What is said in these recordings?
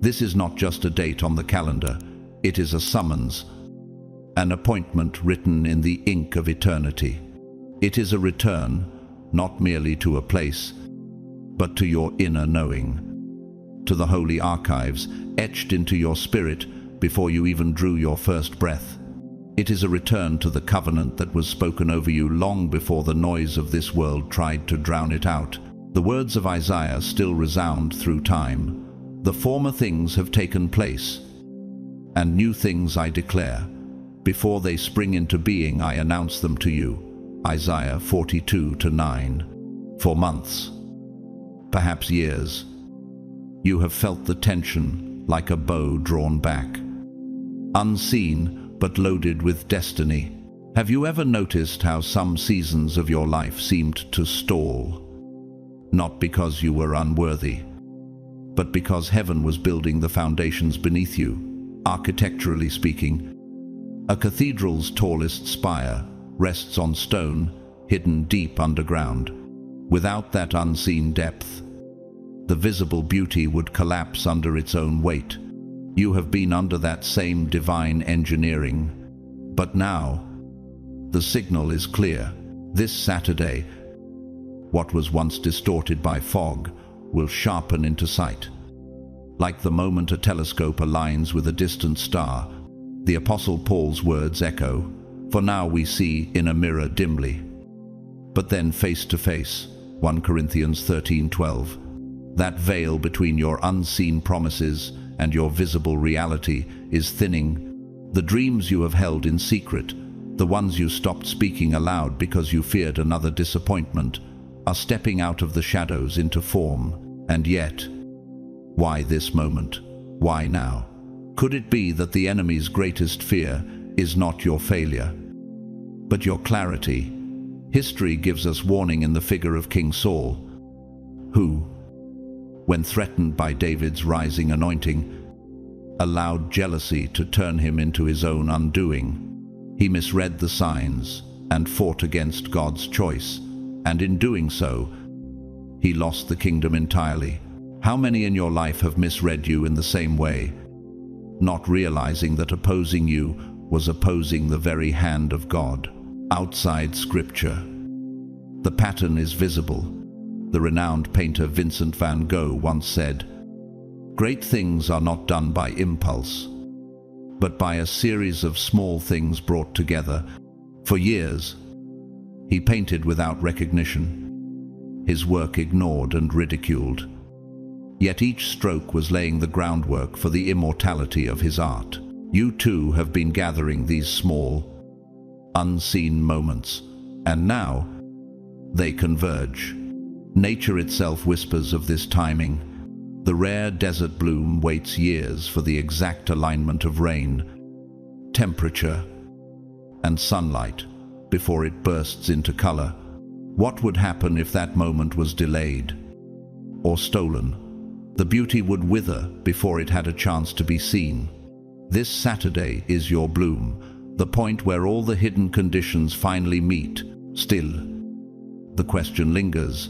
This is not just a date on the calendar, it is a summons, an appointment written in the ink of eternity. It is a return, not merely to a place, but to your inner knowing, to the holy archives etched into your spirit before you even drew your first breath. It is a return to the covenant that was spoken over you long before the noise of this world tried to drown it out. The words of Isaiah still resound through time. The former things have taken place, and new things I declare. Before they spring into being, I announce them to you. Isaiah 42:9. For months, perhaps years, you have felt the tension like a bow drawn back. Unseen, but loaded with destiny. Have you ever noticed how some seasons of your life seemed to stall? Not because you were unworthy, but because heaven was building the foundations beneath you. Architecturally speaking, a cathedral's tallest spire rests on stone, hidden deep underground. Without that unseen depth, the visible beauty would collapse under its own weight. You have been under that same divine engineering. But now, the signal is clear. This Saturday, what was once distorted by fog will sharpen into sight. Like the moment a telescope aligns with a distant star, the Apostle Paul's words echo, "For now we see in a mirror dimly, but then face to face." 1 Corinthians 13:12. That veil between your unseen promises and your visible reality is thinning. The dreams you have held in secret, the ones you stopped speaking aloud because you feared another disappointment, are stepping out of the shadows into form. And yet, why this moment? Why now? Could it be that the enemy's greatest fear is not your failure, but your clarity? History gives us warning in the figure of King Saul, who, when threatened by David's rising anointing, allowed jealousy to turn him into his own undoing. He misread the signs and fought against God's choice, and in doing so, he lost the kingdom entirely. How many in your life have misread you in the same way, not realizing that opposing you was opposing the very hand of God? Outside Scripture, the pattern is visible. The renowned painter Vincent van Gogh once said, "Great things are not done by impulse, but by a series of small things brought together." For years, he painted without recognition, his work ignored and ridiculed. Yet each stroke was laying the groundwork for the immortality of his art. You too have been gathering these small, unseen moments, and now they converge. Nature itself whispers of this timing. The rare desert bloom waits years for the exact alignment of rain, temperature, and sunlight before it bursts into color. What would happen if that moment was delayed or stolen? The beauty would wither before it had a chance to be seen. This Saturday is your bloom, the point where all the hidden conditions finally meet. Still, the question lingers.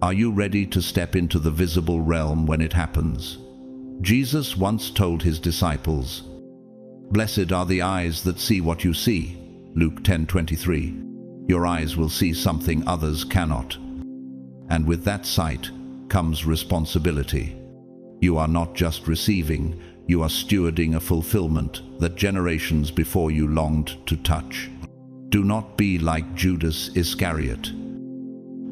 Are you ready to step into the visible realm when it happens? Jesus once told his disciples, "Blessed are the eyes that see what you see." Luke 10:23. Your eyes will see something others cannot. And with that sight comes responsibility. You are not just receiving, you are stewarding a fulfillment that generations before you longed to touch. Do not be like Judas Iscariot,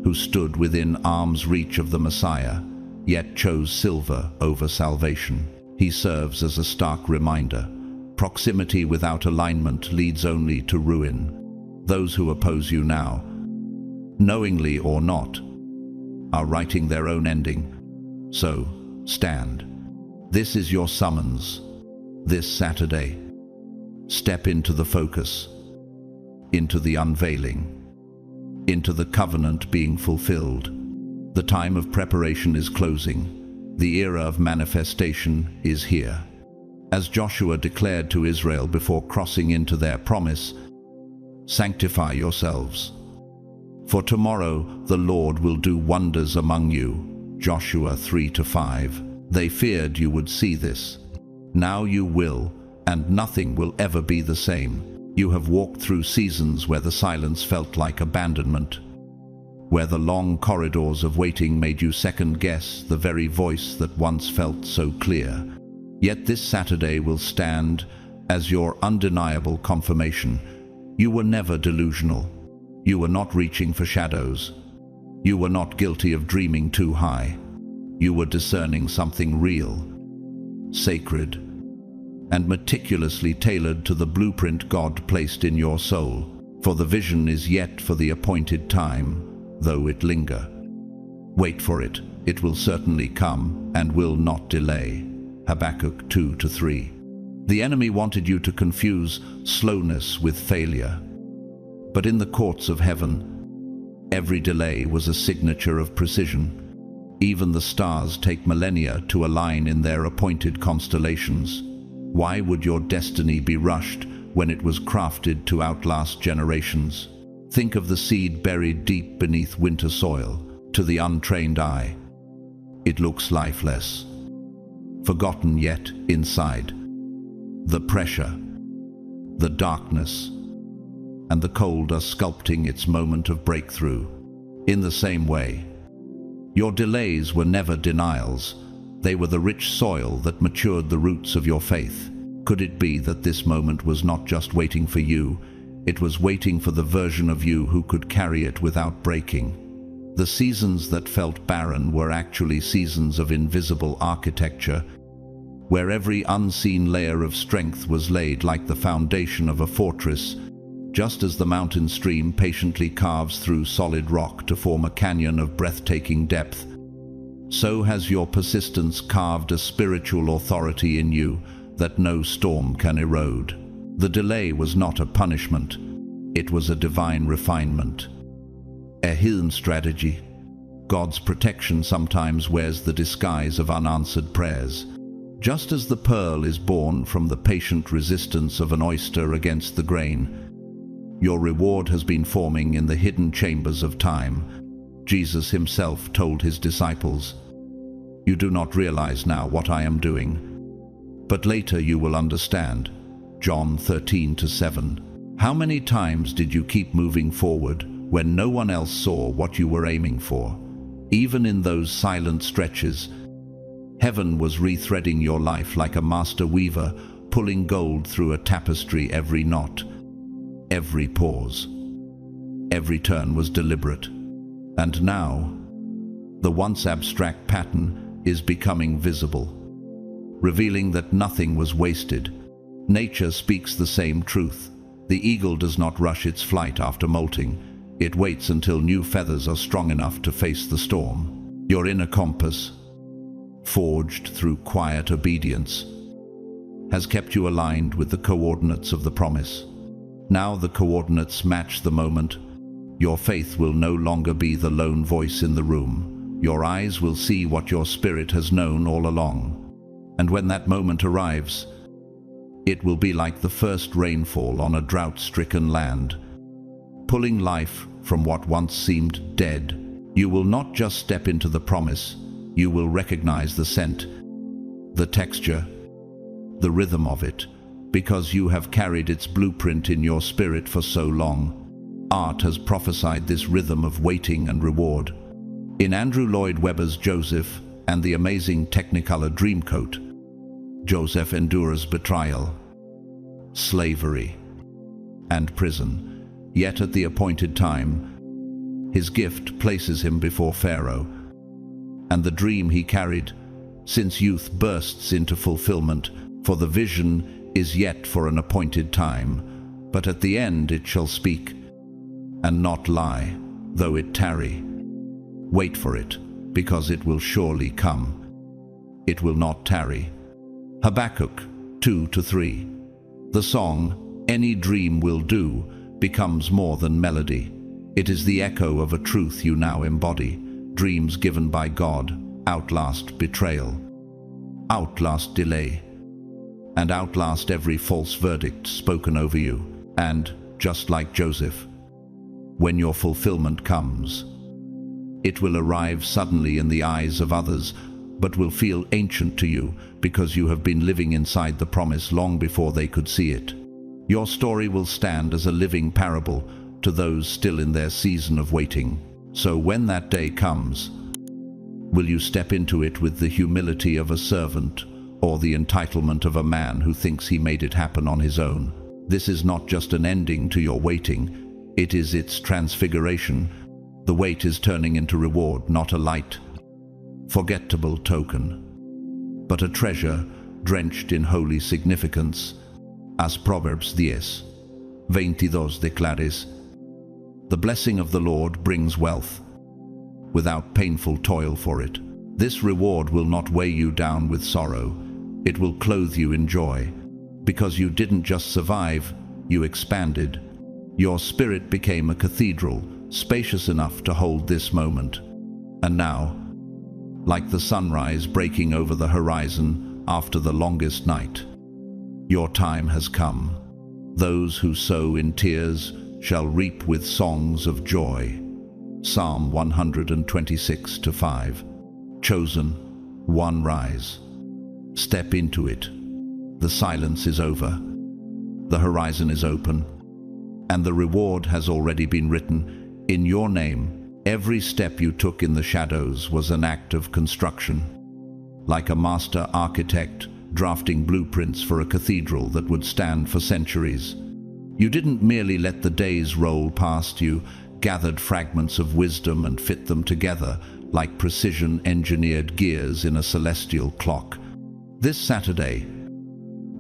who stood within arm's reach of the Messiah, yet chose silver over salvation. He serves as a stark reminder. Proximity without alignment leads only to ruin. Those who oppose you now, knowingly or not, are writing their own ending. So, stand. This is your summons. This Saturday, step into the focus, into the unveiling, into the covenant being fulfilled. The time of preparation is closing. The era of manifestation is here. As Joshua declared to Israel before crossing into their promise, "Sanctify yourselves, for tomorrow the Lord will do wonders among you." Joshua 3-5. They feared you would see this. Now you will, and nothing will ever be the same. You have walked through seasons where the silence felt like abandonment, where the long corridors of waiting made you second-guess the very voice that once felt so clear. Yet this Saturday will stand as your undeniable confirmation. You were never delusional. You were not reaching for shadows. You were not guilty of dreaming too high. You were discerning something real, sacred, and meticulously tailored to the blueprint God placed in your soul. For the vision is yet for the appointed time, though it linger. Wait for it. It will certainly come and will not delay. Habakkuk 2-3. The enemy wanted you to confuse slowness with failure. But in the courts of heaven, every delay was a signature of precision. Even the stars take millennia to align in their appointed constellations. Why would your destiny be rushed when it was crafted to outlast generations? Think of the seed buried deep beneath winter soil. To the untrained eye, it looks lifeless, forgotten yet inside. The pressure, the darkness, and the cold are sculpting its moment of breakthrough. In the same way, your delays were never denials. They were the rich soil that matured the roots of your faith. Could it be that this moment was not just waiting for you, it was waiting for the version of you who could carry it without breaking? The seasons that felt barren were actually seasons of invisible architecture, where every unseen layer of strength was laid like the foundation of a fortress. Just as the mountain stream patiently carves through solid rock to form a canyon of breathtaking depth, so has your persistence carved a spiritual authority in you that no storm can erode. The delay was not a punishment, it was a divine refinement. A hidden strategy. God's protection sometimes wears the disguise of unanswered prayers. Just as the pearl is born from the patient resistance of an oyster against the grain, your reward has been forming in the hidden chambers of time. Jesus himself told his disciples, "You do not realize now what I am doing, but later you will understand." John 13-7. How many times did you keep moving forward when no one else saw what you were aiming for? Even in those silent stretches, heaven was rethreading your life like a master weaver, pulling gold through a tapestry. Every knot, every pause, every turn was deliberate. And now, the once abstract pattern is becoming visible, revealing that nothing was wasted. Nature speaks the same truth. The eagle does not rush its flight after molting. It waits until new feathers are strong enough to face the storm. Your inner compass, forged through quiet obedience, has kept you aligned with the coordinates of the promise. Now the coordinates match the moment. Your faith will no longer be the lone voice in the room. Your eyes will see what your spirit has known all along. And when that moment arrives, it will be like the first rainfall on a drought-stricken land, pulling life from what once seemed dead. You will not just step into the promise, you will recognize the scent, the texture, the rhythm of it, because you have carried its blueprint in your spirit for so long. Art has prophesied this rhythm of waiting and reward. In Andrew Lloyd Webber's Joseph and the amazing Technicolor Dreamcoat, Joseph endures betrayal, slavery, and prison. Yet at the appointed time, his gift places him before Pharaoh, and the dream he carried since youth bursts into fulfillment, for the vision is yet for an appointed time, but at the end it shall speak, and not lie, though it tarry. Wait for it, because it will surely come. It will not tarry. Habakkuk 2-3. The song, "Any Dream Will Do," becomes more than melody. It is the echo of a truth you now embody. Dreams given by God outlast betrayal, outlast delay, and outlast every false verdict spoken over you. And, just like Joseph, when your fulfillment comes, it will arrive suddenly in the eyes of others, but will feel ancient to you because you have been living inside the promise long before they could see it. Your story will stand as a living parable to those still in their season of waiting. So when that day comes, will you step into it with the humility of a servant or the entitlement of a man who thinks he made it happen on his own? This is not just an ending to your waiting, it is its transfiguration. The wait is turning into reward, not a light, forgettable token, but a treasure drenched in holy significance. As Proverbs 10:22 declares, the blessing of the Lord brings wealth, without painful toil for it. This reward will not weigh you down with sorrow, it will clothe you in joy. Because you didn't just survive, you expanded. Your spirit became a cathedral, spacious enough to hold this moment. And now, like the sunrise breaking over the horizon after the longest night, your time has come. Those who sow in tears shall reap with songs of joy. Psalm 126:5. Chosen, one, rise. Step into it. The silence is over. The horizon is open. And the reward has already been written in your name. Every step you took in the shadows was an act of construction. Like a master architect drafting blueprints for a cathedral that would stand for centuries. You didn't merely let the days roll past you, gathered fragments of wisdom and fit them together like precision-engineered gears in a celestial clock. This Saturday,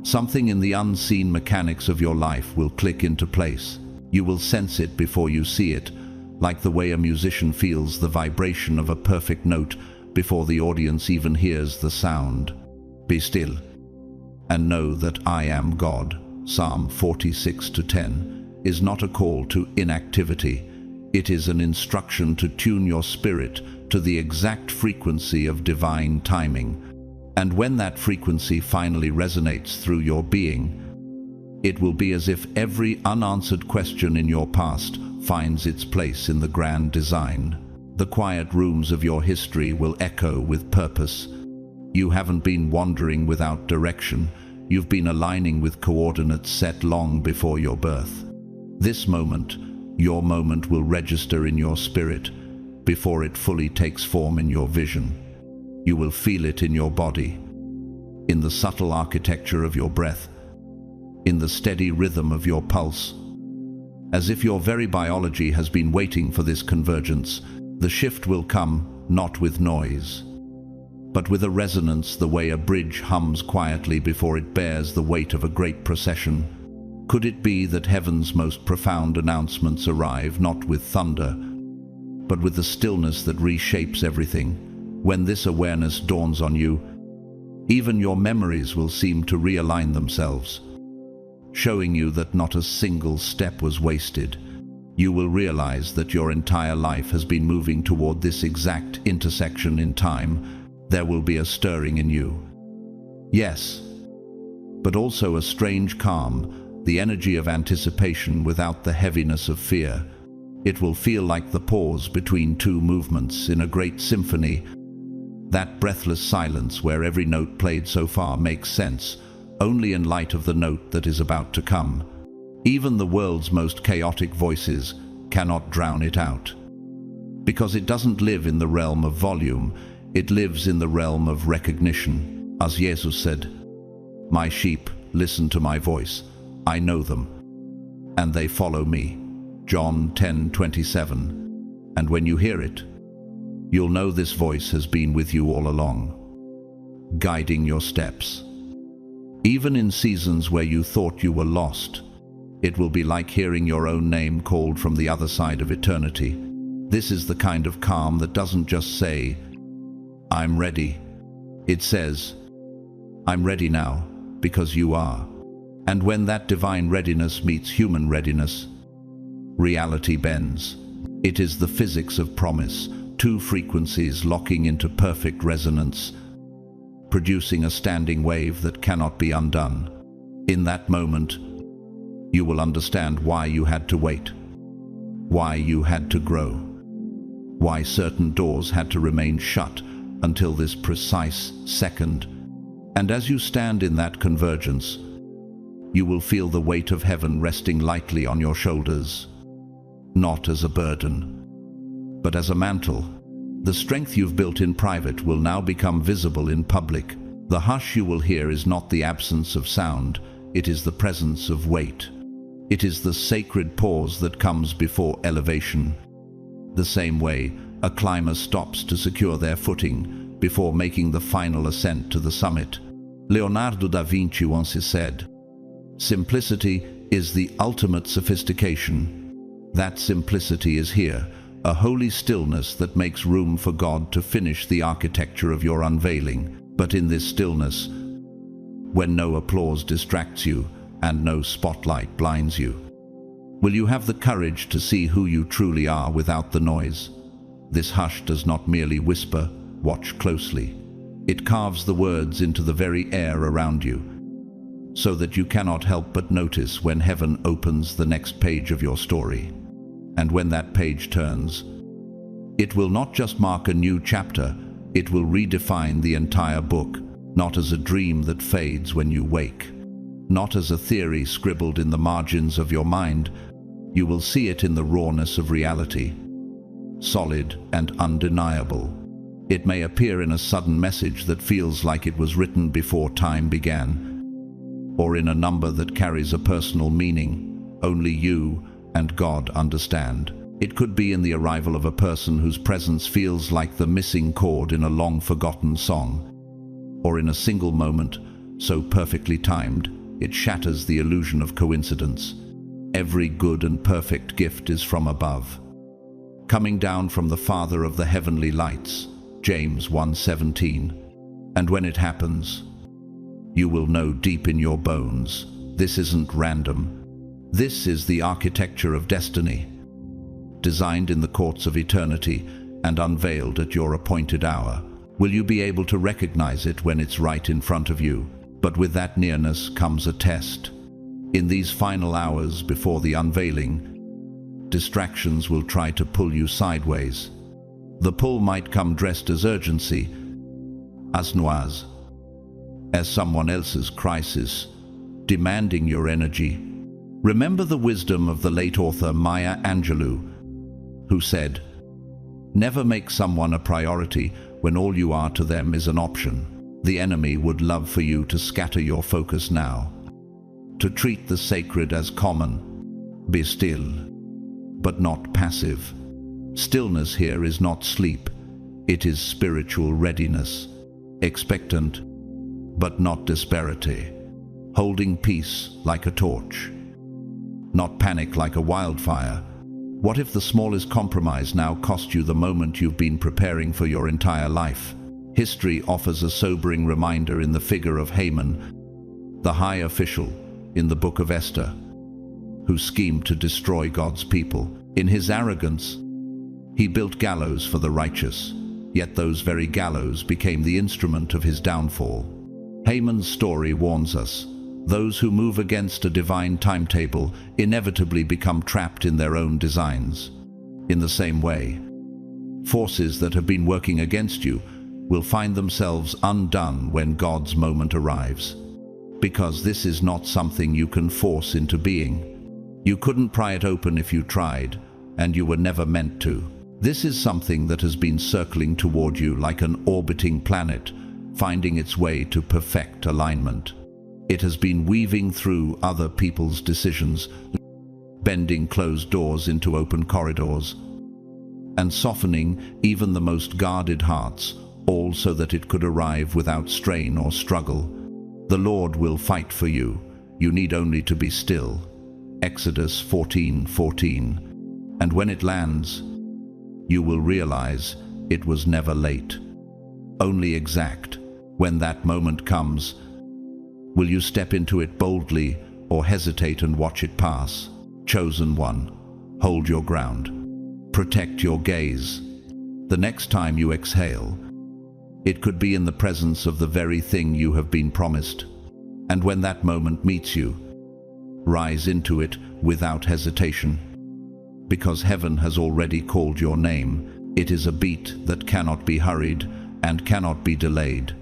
something in the unseen mechanics of your life will click into place. You will sense it before you see it, like the way a musician feels the vibration of a perfect note before the audience even hears the sound. Be still and know that I am God. Psalm 46:10 is not a call to inactivity. It is an instruction to tune your spirit to the exact frequency of divine timing. And when that frequency finally resonates through your being, it will be as if every unanswered question in your past finds its place in the grand design. The quiet rooms of your history will echo with purpose. You haven't been wandering without direction. You've been aligning with coordinates set long before your birth. This moment, your moment, will register in your spirit before it fully takes form in your vision. You will feel it in your body, in the subtle architecture of your breath, in the steady rhythm of your pulse. As if your very biology has been waiting for this convergence, the shift will come not with noise, but with a resonance, the way a bridge hums quietly before it bears the weight of a great procession. Could it be that heaven's most profound announcements arrive not with thunder, but with the stillness that reshapes everything? When this awareness dawns on you, even your memories will seem to realign themselves, showing you that not a single step was wasted. You will realize that your entire life has been moving toward this exact intersection in time. There will be a stirring in you. Yes, but also a strange calm, the energy of anticipation without the heaviness of fear. It will feel like the pause between two movements in a great symphony, that breathless silence where every note played so far makes sense, only in light of the note that is about to come. Even the world's most chaotic voices cannot drown it out. Because it doesn't live in the realm of volume, it lives in the realm of recognition. As Jesus said, "My sheep listen to my voice. I know them, and they follow me." John 10:27. And when you hear it, you'll know this voice has been with you all along, guiding your steps. Even in seasons where you thought you were lost, it will be like hearing your own name called from the other side of eternity. This is the kind of calm that doesn't just say, "I'm ready." It says, "I'm ready now, because you are." And when that divine readiness meets human readiness, reality bends. It is the physics of promise, two frequencies locking into perfect resonance, producing a standing wave that cannot be undone. In that moment, you will understand why you had to wait, why you had to grow, why certain doors had to remain shut until this precise second. And as you stand in that convergence, you will feel the weight of heaven resting lightly on your shoulders, not as a burden, but as a mantle. The strength you've built in private will now become visible in public. The hush you will hear is not the absence of sound, it is the presence of weight. It is the sacred pause that comes before elevation. The same way a climber stops to secure their footing before making the final ascent to the summit. Leonardo da Vinci once said, "Simplicity is the ultimate sophistication." That simplicity is here, a holy stillness that makes room for God to finish the architecture of your unveiling. But in this stillness, when no applause distracts you and no spotlight blinds you, will you have the courage to see who you truly are without the noise? This hush does not merely whisper, "Watch closely." It carves the words into the very air around you, so that you cannot help but notice when heaven opens the next page of your story. And when that page turns, it will not just mark a new chapter, it will redefine the entire book, not as a dream that fades when you wake, not as a theory scribbled in the margins of your mind. You will see it in the rawness of reality, solid and undeniable. It may appear in a sudden message that feels like it was written before time began, or in a number that carries a personal meaning only you and God understand. It could be in the arrival of a person whose presence feels like the missing chord in a long-forgotten song, or in a single moment so perfectly timed it shatters the illusion of coincidence. Every good and perfect gift is from above, coming down from the Father of the heavenly lights, James 1:17. And when it happens, you will know deep in your bones, this isn't random. This is the architecture of destiny, designed in the courts of eternity and unveiled at your appointed hour. Will you be able to recognize it when it's right in front of you? But with that nearness comes a test. In these final hours before the unveiling, distractions will try to pull you sideways. The pull might come dressed as urgency, as noise, as someone else's crisis, demanding your energy. Remember the wisdom of the late author Maya Angelou, who said, "Never make someone a priority when all you are to them is an option." The enemy would love for you to scatter your focus now, to treat the sacred as common. Be still, but not passive. Stillness here is not sleep, it is spiritual readiness, expectant, but not disparity, holding peace like a torch, not panic like a wildfire. What if the smallest compromise now cost you the moment you've been preparing for your entire life? History offers a sobering reminder in the figure of Haman, the high official in the book of Esther, who schemed to destroy God's people. In his arrogance, he built gallows for the righteous, yet those very gallows became the instrument of his downfall. Haman's story warns us, those who move against a divine timetable inevitably become trapped in their own designs. In the same way, forces that have been working against you will find themselves undone when God's moment arrives. Because this is not something you can force into being. You couldn't pry it open if you tried, and you were never meant to. This is something that has been circling toward you like an orbiting planet, finding its way to perfect alignment. It has been weaving through other people's decisions, bending closed doors into open corridors, and softening even the most guarded hearts, all so that it could arrive without strain or struggle. The Lord will fight for you. You need only to be still. Exodus 14:14. And when it lands, you will realize it was never late, only exact. When that moment comes, will you step into it boldly or hesitate and watch it pass? Chosen one, hold your ground. Protect your gaze. The next time you exhale, it could be in the presence of the very thing you have been promised. And when that moment meets you, rise into it without hesitation. Because heaven has already called your name. It is a beat that cannot be hurried, and cannot be delayed.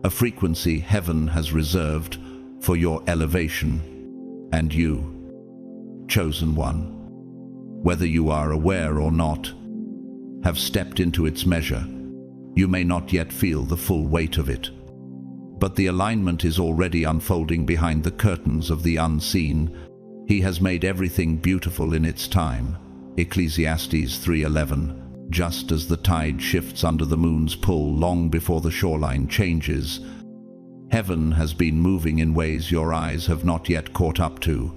A frequency heaven has reserved for your elevation, and you, chosen one, whether you are aware or not, have stepped into its measure. You may not yet feel the full weight of it, but the alignment is already unfolding behind the curtains of the unseen. He has made everything beautiful in its time. Ecclesiastes 3:11. Just as the tide shifts under the moon's pull long before the shoreline changes, heaven has been moving in ways your eyes have not yet caught up to.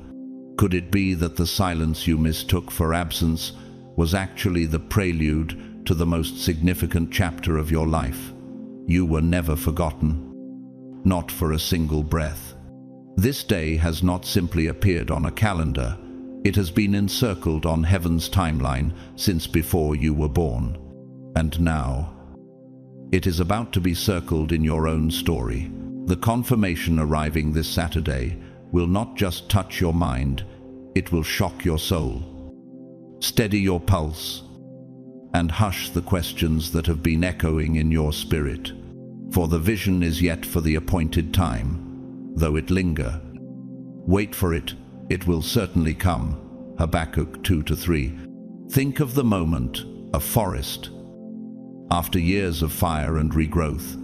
Could it be that the silence you mistook for absence was actually the prelude to the most significant chapter of your life? You were never forgotten, not for a single breath. This day has not simply appeared on a calendar. It has been encircled on heaven's timeline since before you were born. And now, it is about to be circled in your own story. The confirmation arriving this Saturday will not just touch your mind, it will shock your soul. Steady your pulse and hush the questions that have been echoing in your spirit. For the vision is yet for the appointed time, though it linger. Wait for it, it will certainly come. Habakkuk 2-3. Think of the moment, a forest, after years of fire and regrowth,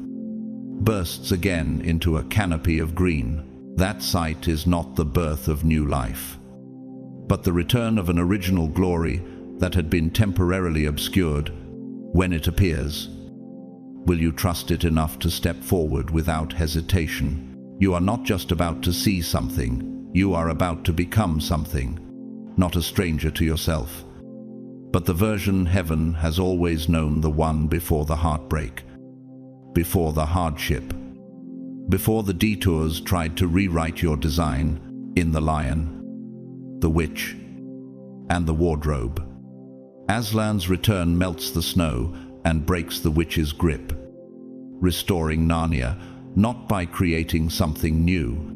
bursts again into a canopy of green. That sight is not the birth of new life, but the return of an original glory that had been temporarily obscured. When it appears, will you trust it enough to step forward without hesitation? You are not just about to see something, you are about to become something, not a stranger to yourself, but the version heaven has always known, the one before the heartbreak, before the hardship, before the detours tried to rewrite your design. In the lion, the witch, and the wardrobe, Aslan's return melts the snow and breaks the witch's grip, restoring Narnia, not by creating something new,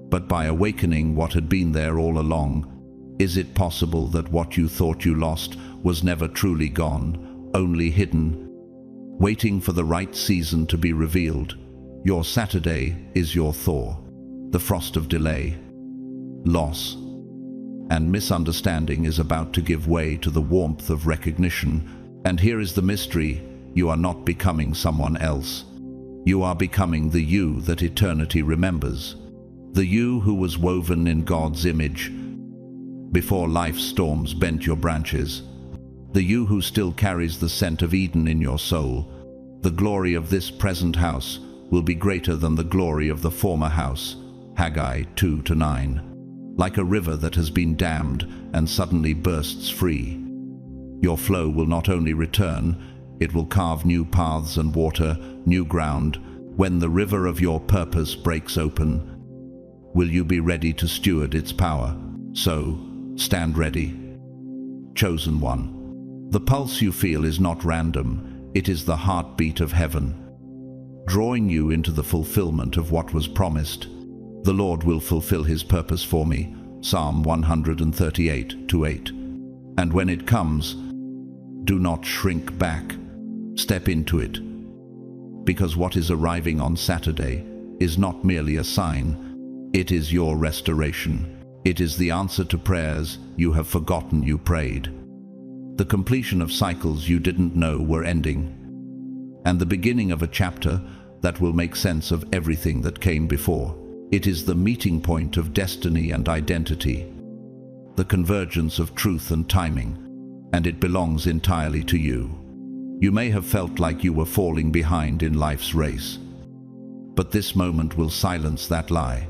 but by awakening what had been there all along. Is it possible that what you thought you lost was never truly gone, only hidden, waiting for the right season to be revealed? Your Saturday is your thaw, the frost of delay, loss, and misunderstanding is about to give way to the warmth of recognition. And here is the mystery: you are not becoming someone else. You are becoming the you that eternity remembers, the you who was woven in God's image before life's storms bent your branches, the you who still carries the scent of Eden in your soul. The glory of this present house will be greater than the glory of the former house. Haggai 2-9. Like a river that has been dammed and suddenly bursts free, your flow will not only return, it will carve new paths and water new ground. When the river of your purpose breaks open, will you be ready to steward its power? So, stand ready, chosen one. The pulse you feel is not random, it is the heartbeat of heaven, drawing you into the fulfillment of what was promised. The Lord will fulfill his purpose for me, Psalm 138:8. And when it comes, do not shrink back, step into it. Because what is arriving on Saturday is not merely a sign, it is your restoration. It is the answer to prayers you have forgotten you prayed, the completion of cycles you didn't know were ending, and the beginning of a chapter that will make sense of everything that came before. It is the meeting point of destiny and identity, the convergence of truth and timing, and it belongs entirely to you. You may have felt like you were falling behind in life's race, but this moment will silence that lie.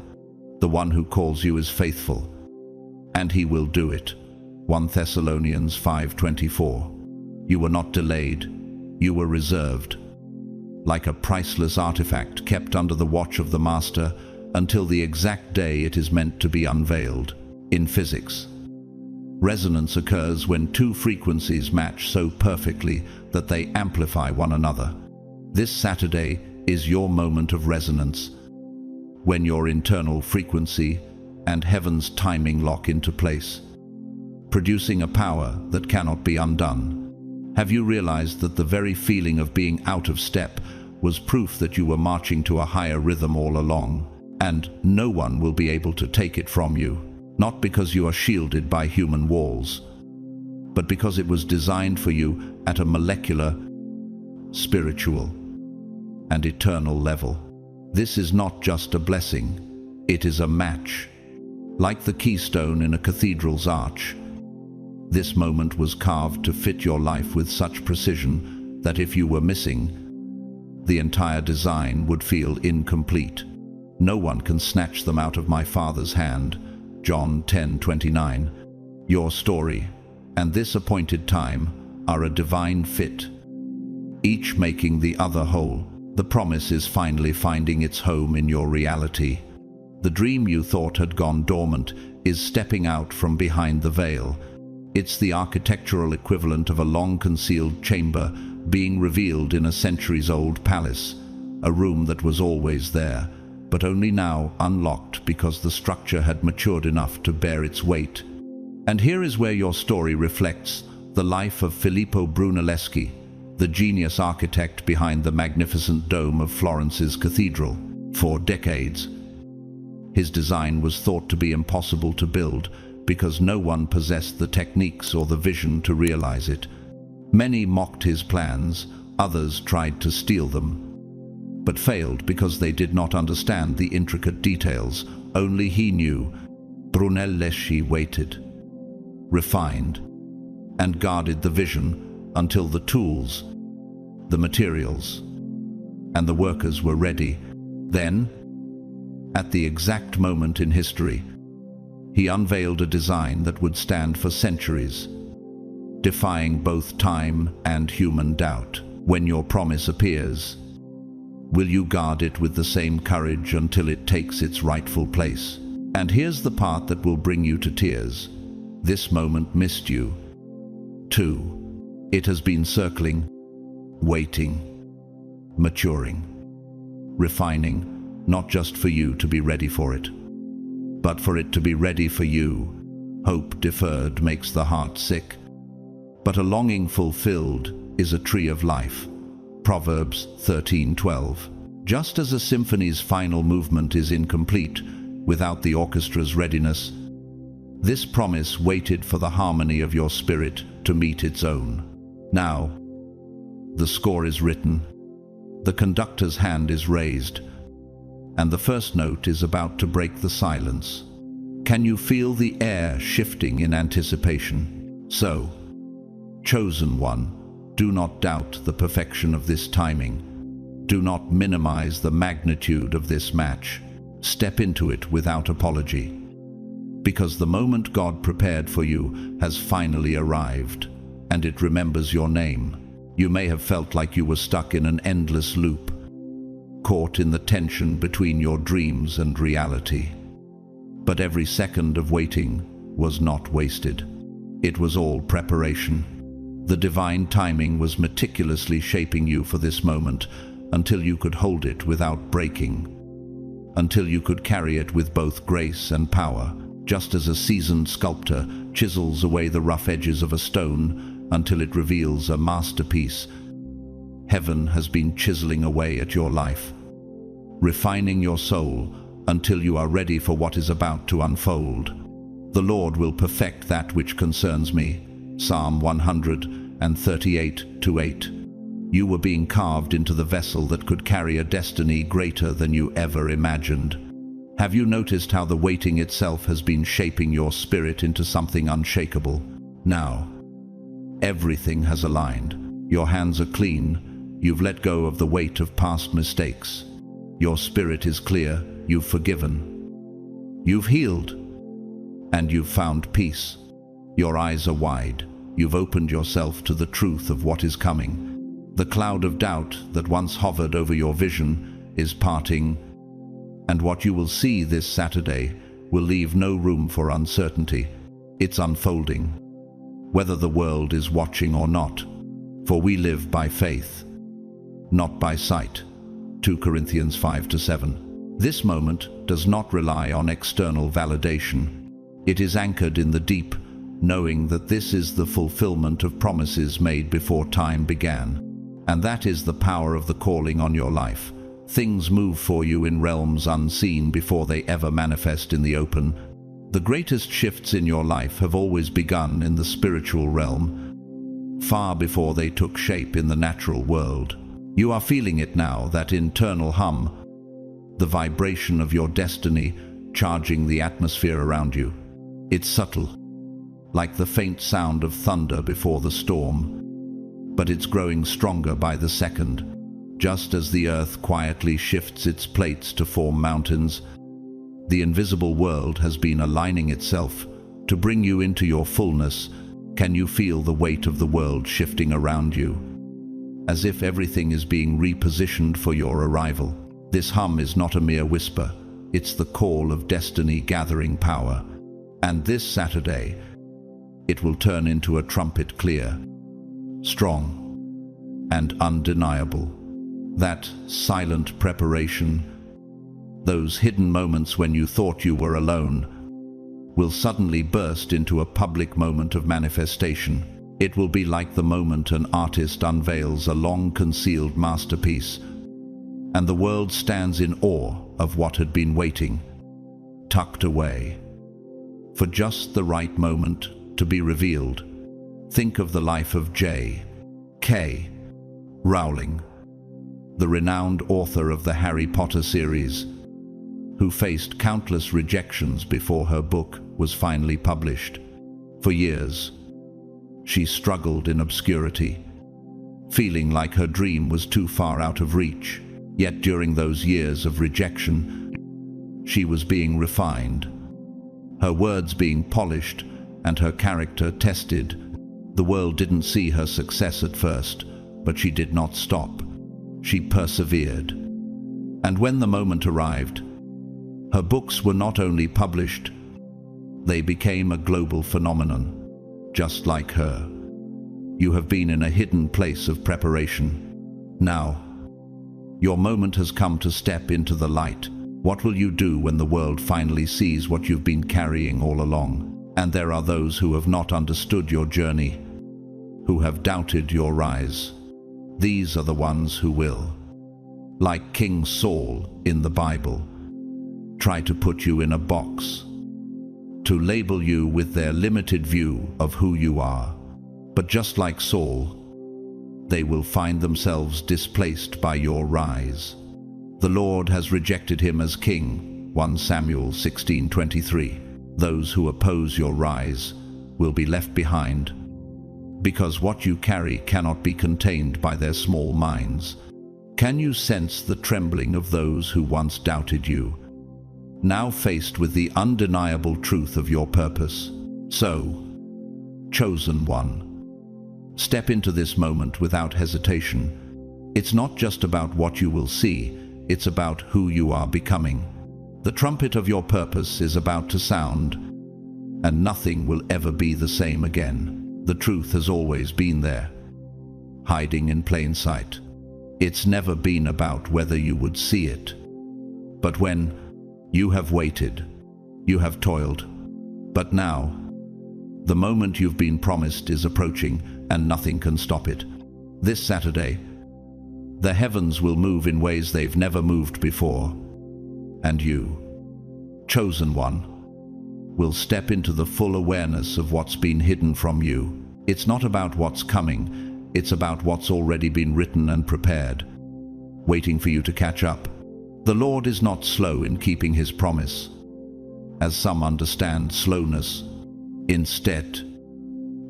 The one who calls you is faithful, and he will do it. 1 Thessalonians 5:24. You were not delayed, you were reserved, like a priceless artifact kept under the watch of the Master until the exact day it is meant to be unveiled. In physics, resonance occurs when two frequencies match so perfectly that they amplify one another. This Saturday is your moment of resonance, when your internal frequency and heaven's timing lock into place, producing a power that cannot be undone. Have you realized that the very feeling of being out of step was proof that you were marching to a higher rhythm all along? And no one will be able to take it from you, not because you are shielded by human walls, but because it was designed for you at a molecular, spiritual, and eternal level. This is not just a blessing, it is a match. Like the keystone in a cathedral's arch, this moment was carved to fit your life with such precision that if you were missing, the entire design would feel incomplete. No one can snatch them out of my Father's hand. John 10:29. Your story and this appointed time are a divine fit, each making the other whole. The promise is finally finding its home in your reality. The dream you thought had gone dormant is stepping out from behind the veil. It's the architectural equivalent of a long-concealed chamber being revealed in a centuries-old palace, a room that was always there, but only now unlocked because the structure had matured enough to bear its weight. And here is where your story reflects the life of Filippo Brunelleschi, the genius architect behind the magnificent dome of Florence's cathedral. For decades, his design was thought to be impossible to build because no one possessed the techniques or the vision to realize it. Many mocked his plans, others tried to steal them, but failed because they did not understand the intricate details. Only he knew. Brunelleschi waited, refined, and guarded the vision until the tools, the materials, and the workers were ready. Then, at the exact moment in history, he unveiled a design that would stand for centuries, defying both time and human doubt. When your promise appears, will you guard it with the same courage until it takes its rightful place? And here's the part that will bring you to tears. This moment missed you, too. It has been circling, waiting, maturing, refining, not just for you to be ready for it, but for it to be ready for you. Hope deferred makes the heart sick, but a longing fulfilled is a tree of life. Proverbs 13:12. Just as a symphony's final movement is incomplete without the orchestra's readiness, this promise waited for the harmony of your spirit to meet its own. Now, the score is written, the conductor's hand is raised, and the first note is about to break the silence. Can you feel the air shifting in anticipation? So, chosen one, do not doubt the perfection of this timing. Do not minimize the magnitude of this match. Step into it without apology, because the moment God prepared for you has finally arrived, and it remembers your name. You may have felt like you were stuck in an endless loop, caught in the tension between your dreams and reality. But every second of waiting was not wasted. It was all preparation. The divine timing was meticulously shaping you for this moment until you could hold it without breaking, until you could carry it with both grace and power, just as a seasoned sculptor chisels away the rough edges of a stone until it reveals a masterpiece. Heaven has been chiseling away at your life, refining your soul until you are ready for what is about to unfold. The Lord will perfect that which concerns me. Psalm 138:8. You were being carved into the vessel that could carry a destiny greater than you ever imagined. Have you noticed how the waiting itself has been shaping your spirit into something unshakable? Now, everything has aligned. Your hands are clean. You've let go of the weight of past mistakes. Your spirit is clear. You've forgiven. You've healed. And you've found peace. Your eyes are wide. You've opened yourself to the truth of what is coming. The cloud of doubt that once hovered over your vision is parting, and what you will see this Saturday will leave no room for uncertainty. It's unfolding, whether the world is watching or not. For we live by faith, not by sight. 2 Corinthians 5-7. This moment does not rely on external validation. It is anchored in the deep, knowing that this is the fulfillment of promises made before time began. And that is the power of the calling on your life. Things move for you in realms unseen before they ever manifest in the open. The greatest shifts in your life have always begun in the spiritual realm, far before they took shape in the natural world. You are feeling it now, that internal hum, the vibration of your destiny charging the atmosphere around you. It's subtle, like the faint sound of thunder before the storm, but it's growing stronger by the second. Just as the earth quietly shifts its plates to form mountains, the invisible world has been aligning itself to bring you into your fullness. Can you feel the weight of the world shifting around you, as if everything is being repositioned for your arrival? This hum is not a mere whisper, it's the call of destiny gathering power. And this Saturday, it will turn into a trumpet clear, strong, and undeniable. That silent preparation, those hidden moments when you thought you were alone, will suddenly burst into a public moment of manifestation. It will be like the moment an artist unveils a long-concealed masterpiece, and the world stands in awe of what had been waiting, tucked away, for just the right moment to be revealed. Think of the life of J.K. Rowling, the renowned author of the Harry Potter series, who faced countless rejections before her book was finally published. For years, she struggled in obscurity, feeling like her dream was too far out of reach. Yet during those years of rejection, she was being refined, her words being polished and her character tested. The world didn't see her success at first, but she did not stop. She persevered. And when the moment arrived, her books were not only published, they became a global phenomenon, just like her. You have been in a hidden place of preparation. Now, your moment has come to step into the light. What will you do when the world finally sees what you've been carrying all along? And there are those who have not understood your journey, who have doubted your rise. These are the ones who will, like King Saul in the Bible, try to put you in a box, to label you with their limited view of who you are. But just like Saul, they will find themselves displaced by your rise. The Lord has rejected him as king, 1 Samuel 16:23. Those who oppose your rise will be left behind, because what you carry cannot be contained by their small minds. Can you sense the trembling of those who once doubted you, now faced with the undeniable truth of your purpose? So, chosen one, step into this moment without hesitation. It's not just about what you will see, it's about who you are becoming. The trumpet of your purpose is about to sound, and nothing will ever be the same again. The truth has always been there, hiding in plain sight. It's never been about whether you would see it, but when you have waited, you have toiled. But now, the moment you've been promised is approaching, and nothing can stop it. This Saturday, the heavens will move in ways they've never moved before, and you, chosen one, will step into the full awareness of what's been hidden from you. It's not about what's coming, it's about what's already been written and prepared, waiting for you to catch up. The Lord is not slow in keeping his promise, as some understand slowness. Instead,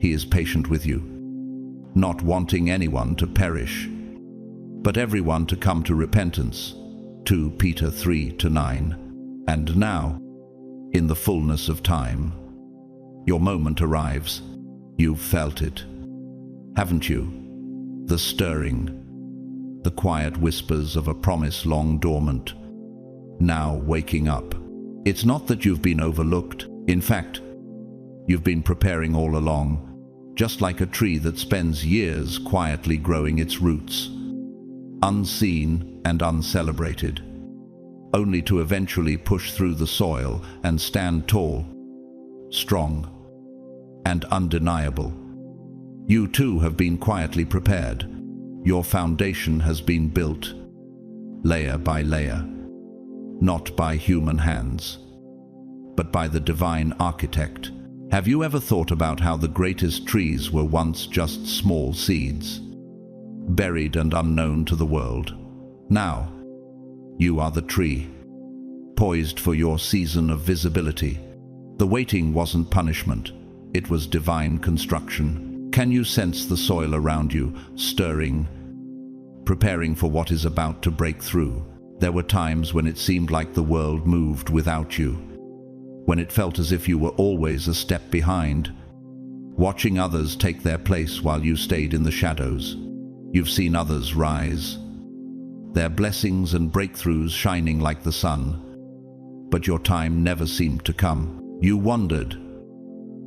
he is patient with you, not wanting anyone to perish, but everyone to come to repentance. 2 Peter 3:9. And now, in the fullness of time, your moment arrives. You've felt it, haven't you? The stirring, the quiet whispers of a promise long dormant, now waking up. It's not that you've been overlooked. In fact, you've been preparing all along, just like a tree that spends years quietly growing its roots, unseen and uncelebrated, only to eventually push through the soil and stand tall, strong, and undeniable. You too have been quietly prepared. Your foundation has been built, layer by layer, not by human hands, but by the divine architect. Have you ever thought about how the greatest trees were once just small seeds, buried and unknown to the world? Now, you are the tree, poised for your season of visibility. The waiting wasn't punishment, it was divine construction. Can you sense the soil around you, stirring, preparing for what is about to break through? There were times when it seemed like the world moved without you, when it felt as if you were always a step behind, watching others take their place while you stayed in the shadows. You've seen others rise, their blessings and breakthroughs shining like the sun, but your time never seemed to come. You wondered,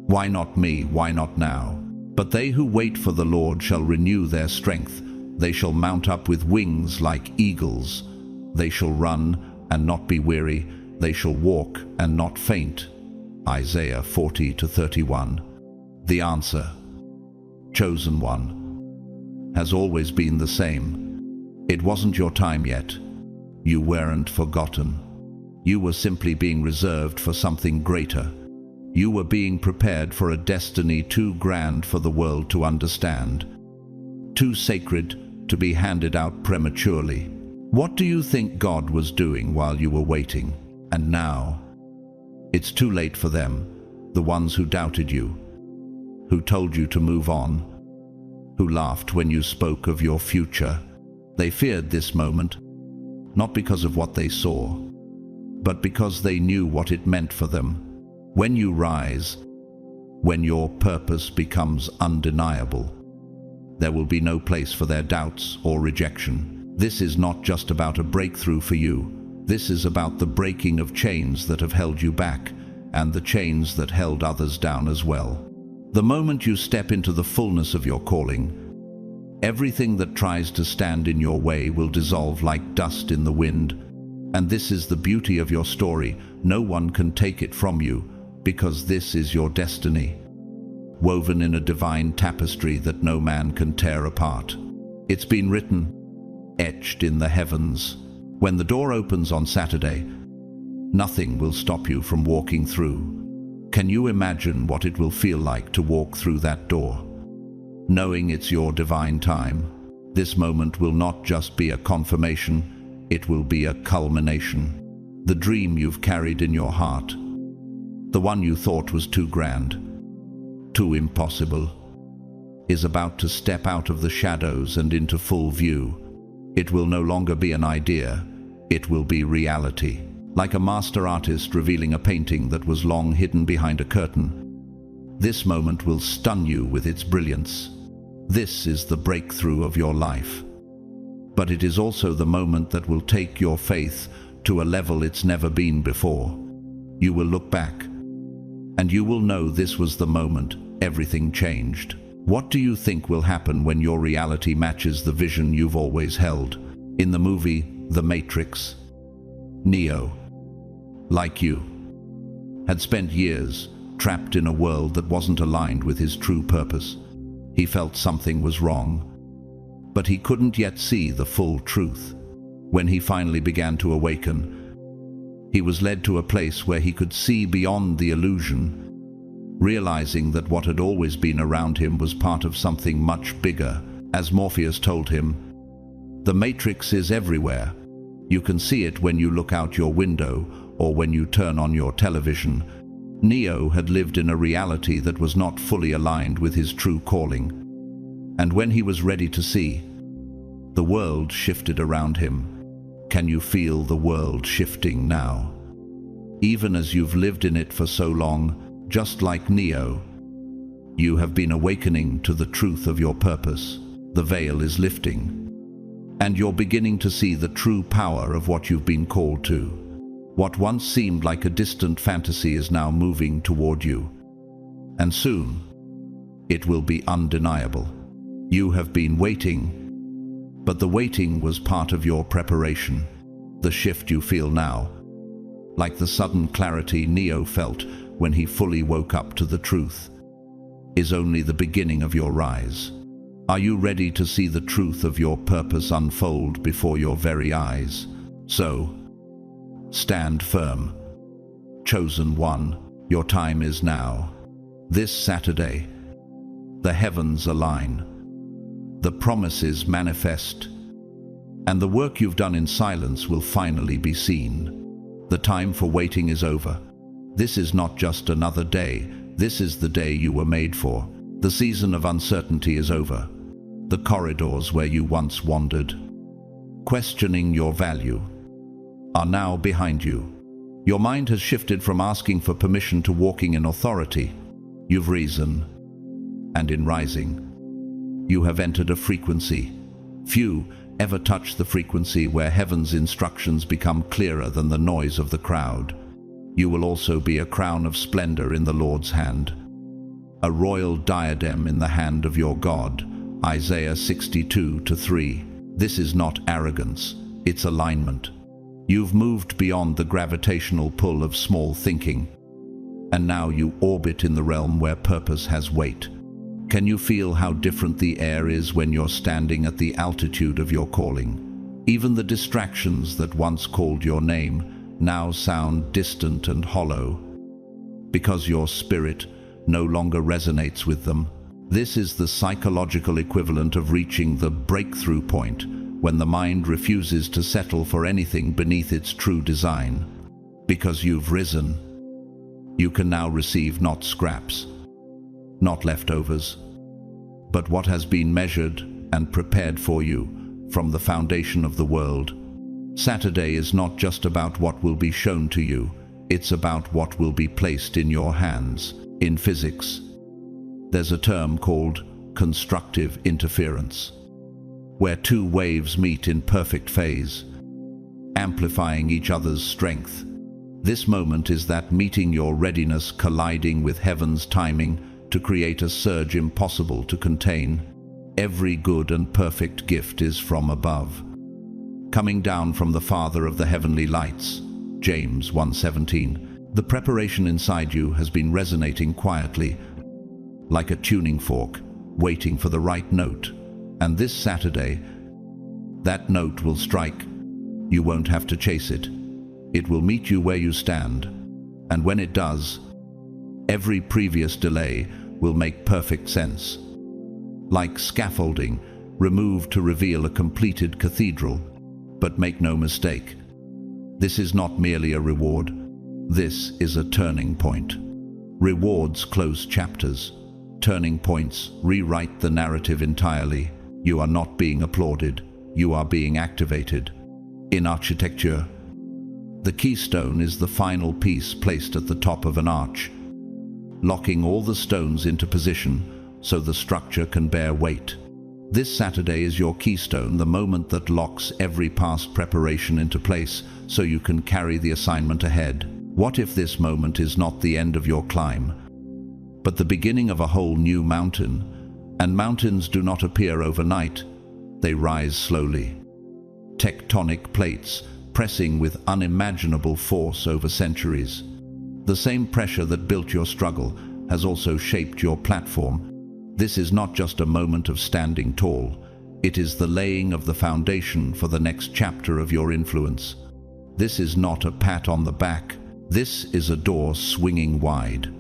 why not me, why not now? But they who wait for the Lord shall renew their strength. They shall mount up with wings like eagles. They shall run and not be weary. They shall walk and not faint. Isaiah 40-31. The answer, chosen one, has always been the same. It wasn't your time yet. You weren't forgotten. You were simply being reserved for something greater. You were being prepared for a destiny too grand for the world to understand, too sacred to be handed out prematurely. What do you think God was doing while you were waiting? And now, it's too late for them, the ones who doubted you, who told you to move on, who laughed when you spoke of your future. They feared this moment, not because of what they saw, but because they knew what it meant for them. When you rise, when your purpose becomes undeniable, there will be no place for their doubts or rejection. This is not just about a breakthrough for you. This is about the breaking of chains that have held you back, and the chains that held others down as well. The moment you step into the fullness of your calling, everything that tries to stand in your way will dissolve like dust in the wind. And this is the beauty of your story. No one can take it from you, because this is your destiny, woven in a divine tapestry that no man can tear apart. It's been written, etched in the heavens. When the door opens on Saturday, nothing will stop you from walking through. Can you imagine what it will feel like to walk through that door, knowing it's your divine time? This moment will not just be a confirmation, it will be a culmination. The dream you've carried in your heart, the one you thought was too grand, too impossible, is about to step out of the shadows and into full view. It will no longer be an idea, it will be reality. Like a master artist revealing a painting that was long hidden behind a curtain, this moment will stun you with its brilliance. This is the breakthrough of your life. But it is also the moment that will take your faith to a level it's never been before. You will look back, and you will know this was the moment everything changed. What do you think will happen when your reality matches the vision you've always held? In the movie The Matrix, Neo, like you, had spent years trapped in a world that wasn't aligned with his true purpose. He felt something was wrong, but he couldn't yet see the full truth. When he finally began to awaken, he was led to a place where he could see beyond the illusion, realizing that what had always been around him was part of something much bigger. As Morpheus told him, the Matrix is everywhere. You can see it when you look out your window or when you turn on your television. Neo had lived in a reality that was not fully aligned with his true calling. And when he was ready to see, the world shifted around him. Can you feel the world shifting now? Even as you've lived in it for so long, just like Neo, you have been awakening to the truth of your purpose. The veil is lifting, and you're beginning to see the true power of what you've been called to. What once seemed like a distant fantasy is now moving toward you, and soon it will be undeniable. You have been waiting, but the waiting was part of your preparation. The shift you feel now, like the sudden clarity Neo felt when he fully woke up to the truth. is only the beginning of your rise. Are you ready to see the truth of your purpose unfold before your very eyes? So, stand firm. Chosen one, your time is now. This Saturday, the heavens align. The promises manifest, and the work you've done in silence will finally be seen. The time for waiting is over. This is not just another day. This is the day you were made for. The season of uncertainty is over. The corridors where you once wandered, questioning your value, are now behind you. Your mind has shifted from asking for permission to walking in authority. You've risen, and in rising, you have entered a frequency. Few ever touch the frequency where heaven's instructions become clearer than the noise of the crowd. You will also be a crown of splendor in the Lord's hand, a royal diadem in the hand of your God. Isaiah 62:3. This is not arrogance, it's alignment. You've moved beyond the gravitational pull of small thinking, and now you orbit in the realm where purpose has weight. Can you feel how different the air is when you're standing at the altitude of your calling? Even the distractions that once called your name now sound distant and hollow, because your spirit no longer resonates with them. This is the psychological equivalent of reaching the breakthrough point, when the mind refuses to settle for anything beneath its true design. Because you've risen, you can now receive not scraps, not leftovers, but what has been measured and prepared for you from the foundation of the world. Saturday is not just about what will be shown to you, it's about what will be placed in your hands. In physics, there's a term called constructive interference, where two waves meet in perfect phase, amplifying each other's strength. This moment is that meeting, your readiness colliding with heaven's timing to create a surge impossible to contain. Every good and perfect gift is from above, coming down from the Father of the heavenly lights. James 1:17. The preparation inside you has been resonating quietly, like a tuning fork, waiting for the right note. And this Saturday, that note will strike. You won't have to chase it. It will meet you where you stand. And when it does, every previous delay will make perfect sense. Like scaffolding, removed to reveal a completed cathedral. But make no mistake, this is not merely a reward. This is a turning point. Rewards close chapters. Turning points rewrite the narrative entirely. You are not being applauded, you are being activated. In architecture, the keystone is the final piece placed at the top of an arch, locking all the stones into position so the structure can bear weight. This Saturday is your keystone, the moment that locks every past preparation into place so you can carry the assignment ahead. What if this moment is not the end of your climb, but the beginning of a whole new mountain? And mountains do not appear overnight, they rise slowly. Tectonic plates pressing with unimaginable force over centuries. The same pressure that built your struggle has also shaped your platform. This is not just a moment of standing tall, it is the laying of the foundation for the next chapter of your influence. This is not a pat on the back, this is a door swinging wide.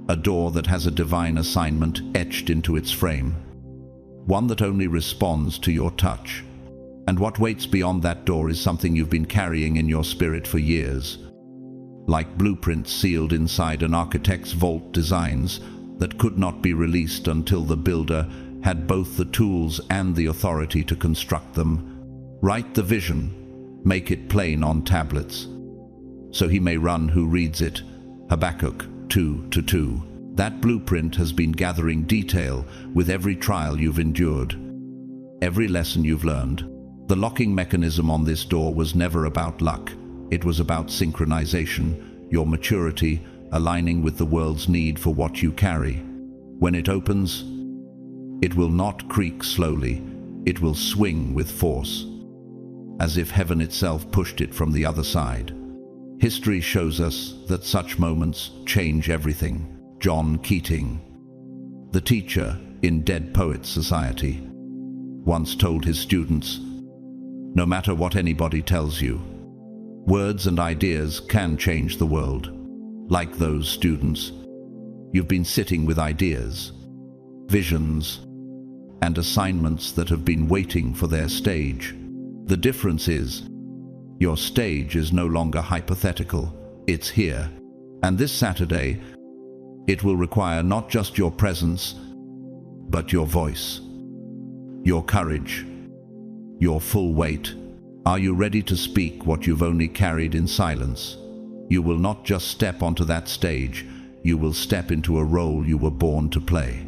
A door that has a divine assignment etched into its frame. One that only responds to your touch. And what waits beyond that door is something you've been carrying in your spirit for years. Like blueprints sealed inside an architect's vault, designs that could not be released until the builder had both the tools and the authority to construct them. Write the vision, make it plain on tablets, so he may run who reads it. Habakkuk 2:2. That blueprint has been gathering detail with every trial you've endured, every lesson you've learned. The locking mechanism on this door was never about luck. It was about synchronization, your maturity aligning with the world's need for what you carry. When it opens, it will not creak slowly, it will swing with force, as if heaven itself pushed it from the other side. History shows us that such moments change everything. John Keating, The teacher in Dead Poets Society once told his students, "No matter what anybody tells you, words and ideas can change the world." Like those students, you've been sitting with ideas, visions, and assignments that have been waiting for their stage. The difference is, your stage is no longer hypothetical, it's here. And this Saturday, it will require not just your presence, but your voice, your courage, your full weight. Are you ready to speak what you've only carried in silence? You will not just step onto that stage, you will step into a role you were born to play.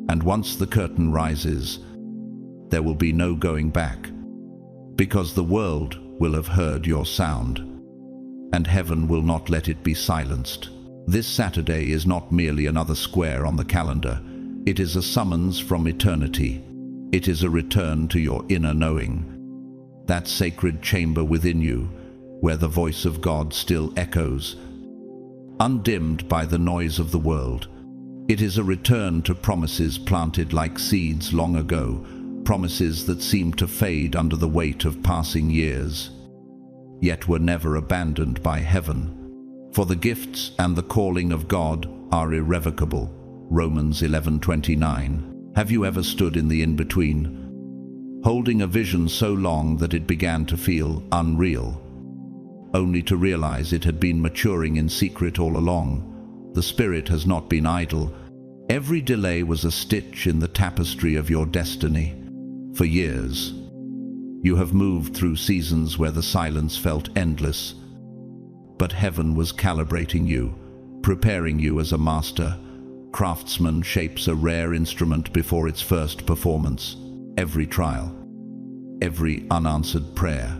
And once the curtain rises, there will be no going back, because the world will have heard your sound, and heaven will not let it be silenced. This Saturday is not merely another square on the calendar. It is a summons from eternity. It is a return to your inner knowing, that sacred chamber within you, where the voice of God still echoes, undimmed by the noise of the world. It is a return to promises planted like seeds long ago, promises that seemed to fade under the weight of passing years, yet were never abandoned by heaven. For the gifts and the calling of God are irrevocable. Romans 11:29. Have you ever stood in the in-between, holding a vision so long that it began to feel unreal, only to realize it had been maturing in secret all along? The Spirit has not been idle. Every delay was a stitch in the tapestry of your destiny. For years, you have moved through seasons where the silence felt endless, but heaven was calibrating you, preparing you as a master. Craftsman shapes a rare instrument before its first performance. Every trial, every unanswered prayer,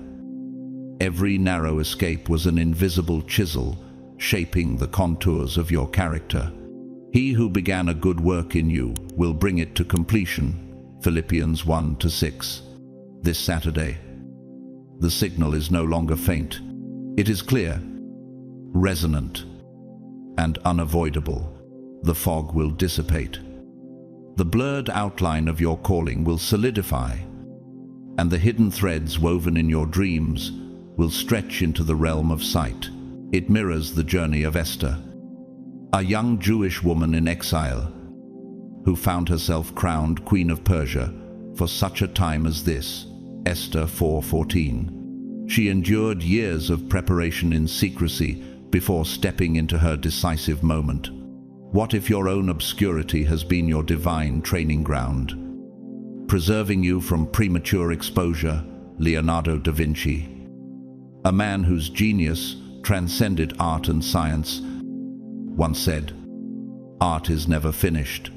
every narrow escape was an invisible chisel shaping the contours of your character. He who began a good work in you will bring it to completion. Philippians 1:6. This Saturday, the signal is no longer faint. It is clear, resonant, and unavoidable. The fog will dissipate. The blurred outline of your calling will solidify, and the hidden threads woven in your dreams will stretch into the realm of sight. It mirrors the journey of Esther, a young Jewish woman in exile who found herself crowned Queen of Persia for such a time as this. Esther 4:14. She endured years of preparation in secrecy before stepping into her decisive moment. What if your own obscurity has been your divine training ground, preserving you from premature exposure? Leonardo da Vinci, a man whose genius transcended art and science, once said, "Art is never finished,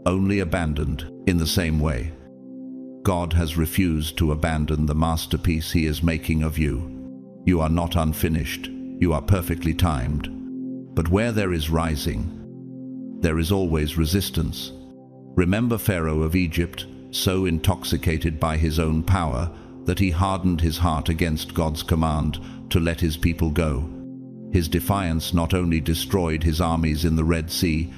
only abandoned." In the same way, God has refused to abandon the masterpiece He is making of you. You are not unfinished, you are perfectly timed. But where there is rising, there is always resistance. Remember Pharaoh of Egypt, so intoxicated by his own power that he hardened his heart against God's command to let his people go. His defiance not only destroyed his armies in the Red Sea,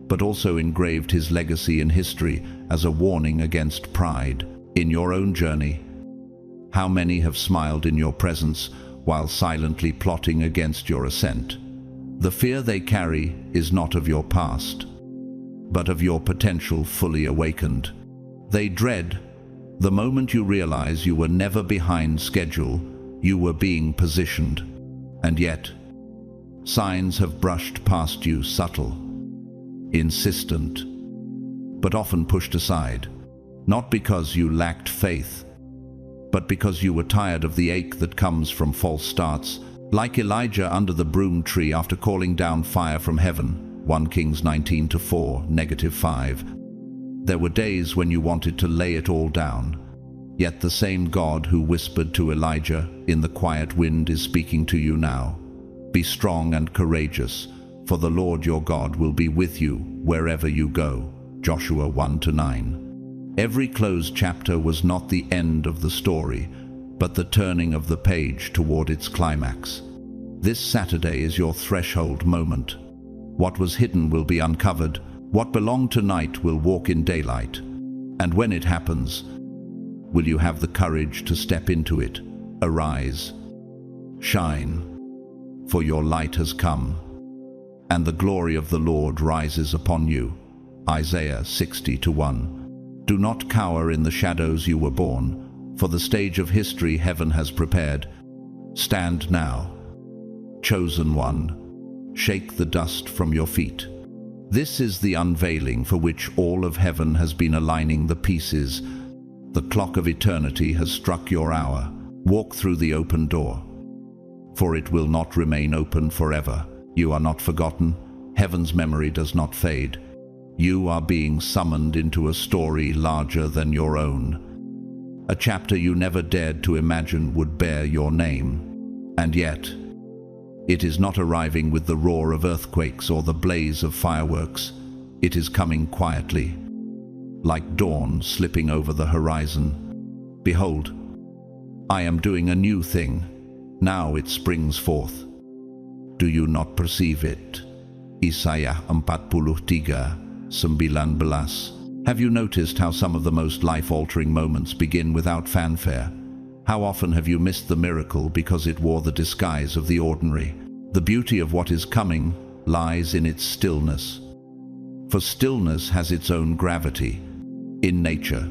but also engraved his legacy in history as a warning against pride. In your own journey, how many have smiled in your presence while silently plotting against your ascent? The fear they carry is not of your past, but of your potential fully awakened. They dread the moment you realize you were never behind schedule, you were being positioned. And yet, signs have brushed past you, subtle, insistent, but often pushed aside. Not because you lacked faith, but because you were tired of the ache that comes from false starts. Like Elijah under the broom tree after calling down fire from heaven, 1 Kings 19:4, -5. There were days when you wanted to lay it all down, yet the same God who whispered to Elijah in the quiet wind is speaking to you now. Be strong and courageous, for the Lord your God will be with you wherever you go. Joshua 1-9. Every closed chapter was not the end of the story, but the turning of the page toward its climax. This Saturday is your threshold moment. What was hidden will be uncovered, What belonged to night will walk in daylight. And when it happens, will you have the courage to step into it? Arise, shine, for your light has come, and the glory of the Lord rises upon you. Isaiah 60:1. Do not cower in the shadows you were born, for the stage of history heaven has prepared. Stand now, chosen one, shake the dust from your feet. This is the unveiling for which all of heaven has been aligning the pieces. The clock of eternity has struck your hour. Walk through the open door, for it will not remain open forever. You are not forgotten. Heaven's memory does not fade. You are being summoned into a story larger than your own. A chapter you never dared to imagine would bear your name. And yet, it is not arriving with the roar of earthquakes or the blaze of fireworks. It is coming quietly, like dawn slipping over the horizon. Behold, I am doing a new thing. Now it springs forth. Do you not perceive it? Isaiah 43:19. Have you noticed how some of the most life-altering moments begin without fanfare? How often have you missed the miracle because it wore the disguise of the ordinary? The beauty of what is coming lies in its stillness. For stillness has its own gravity. In nature,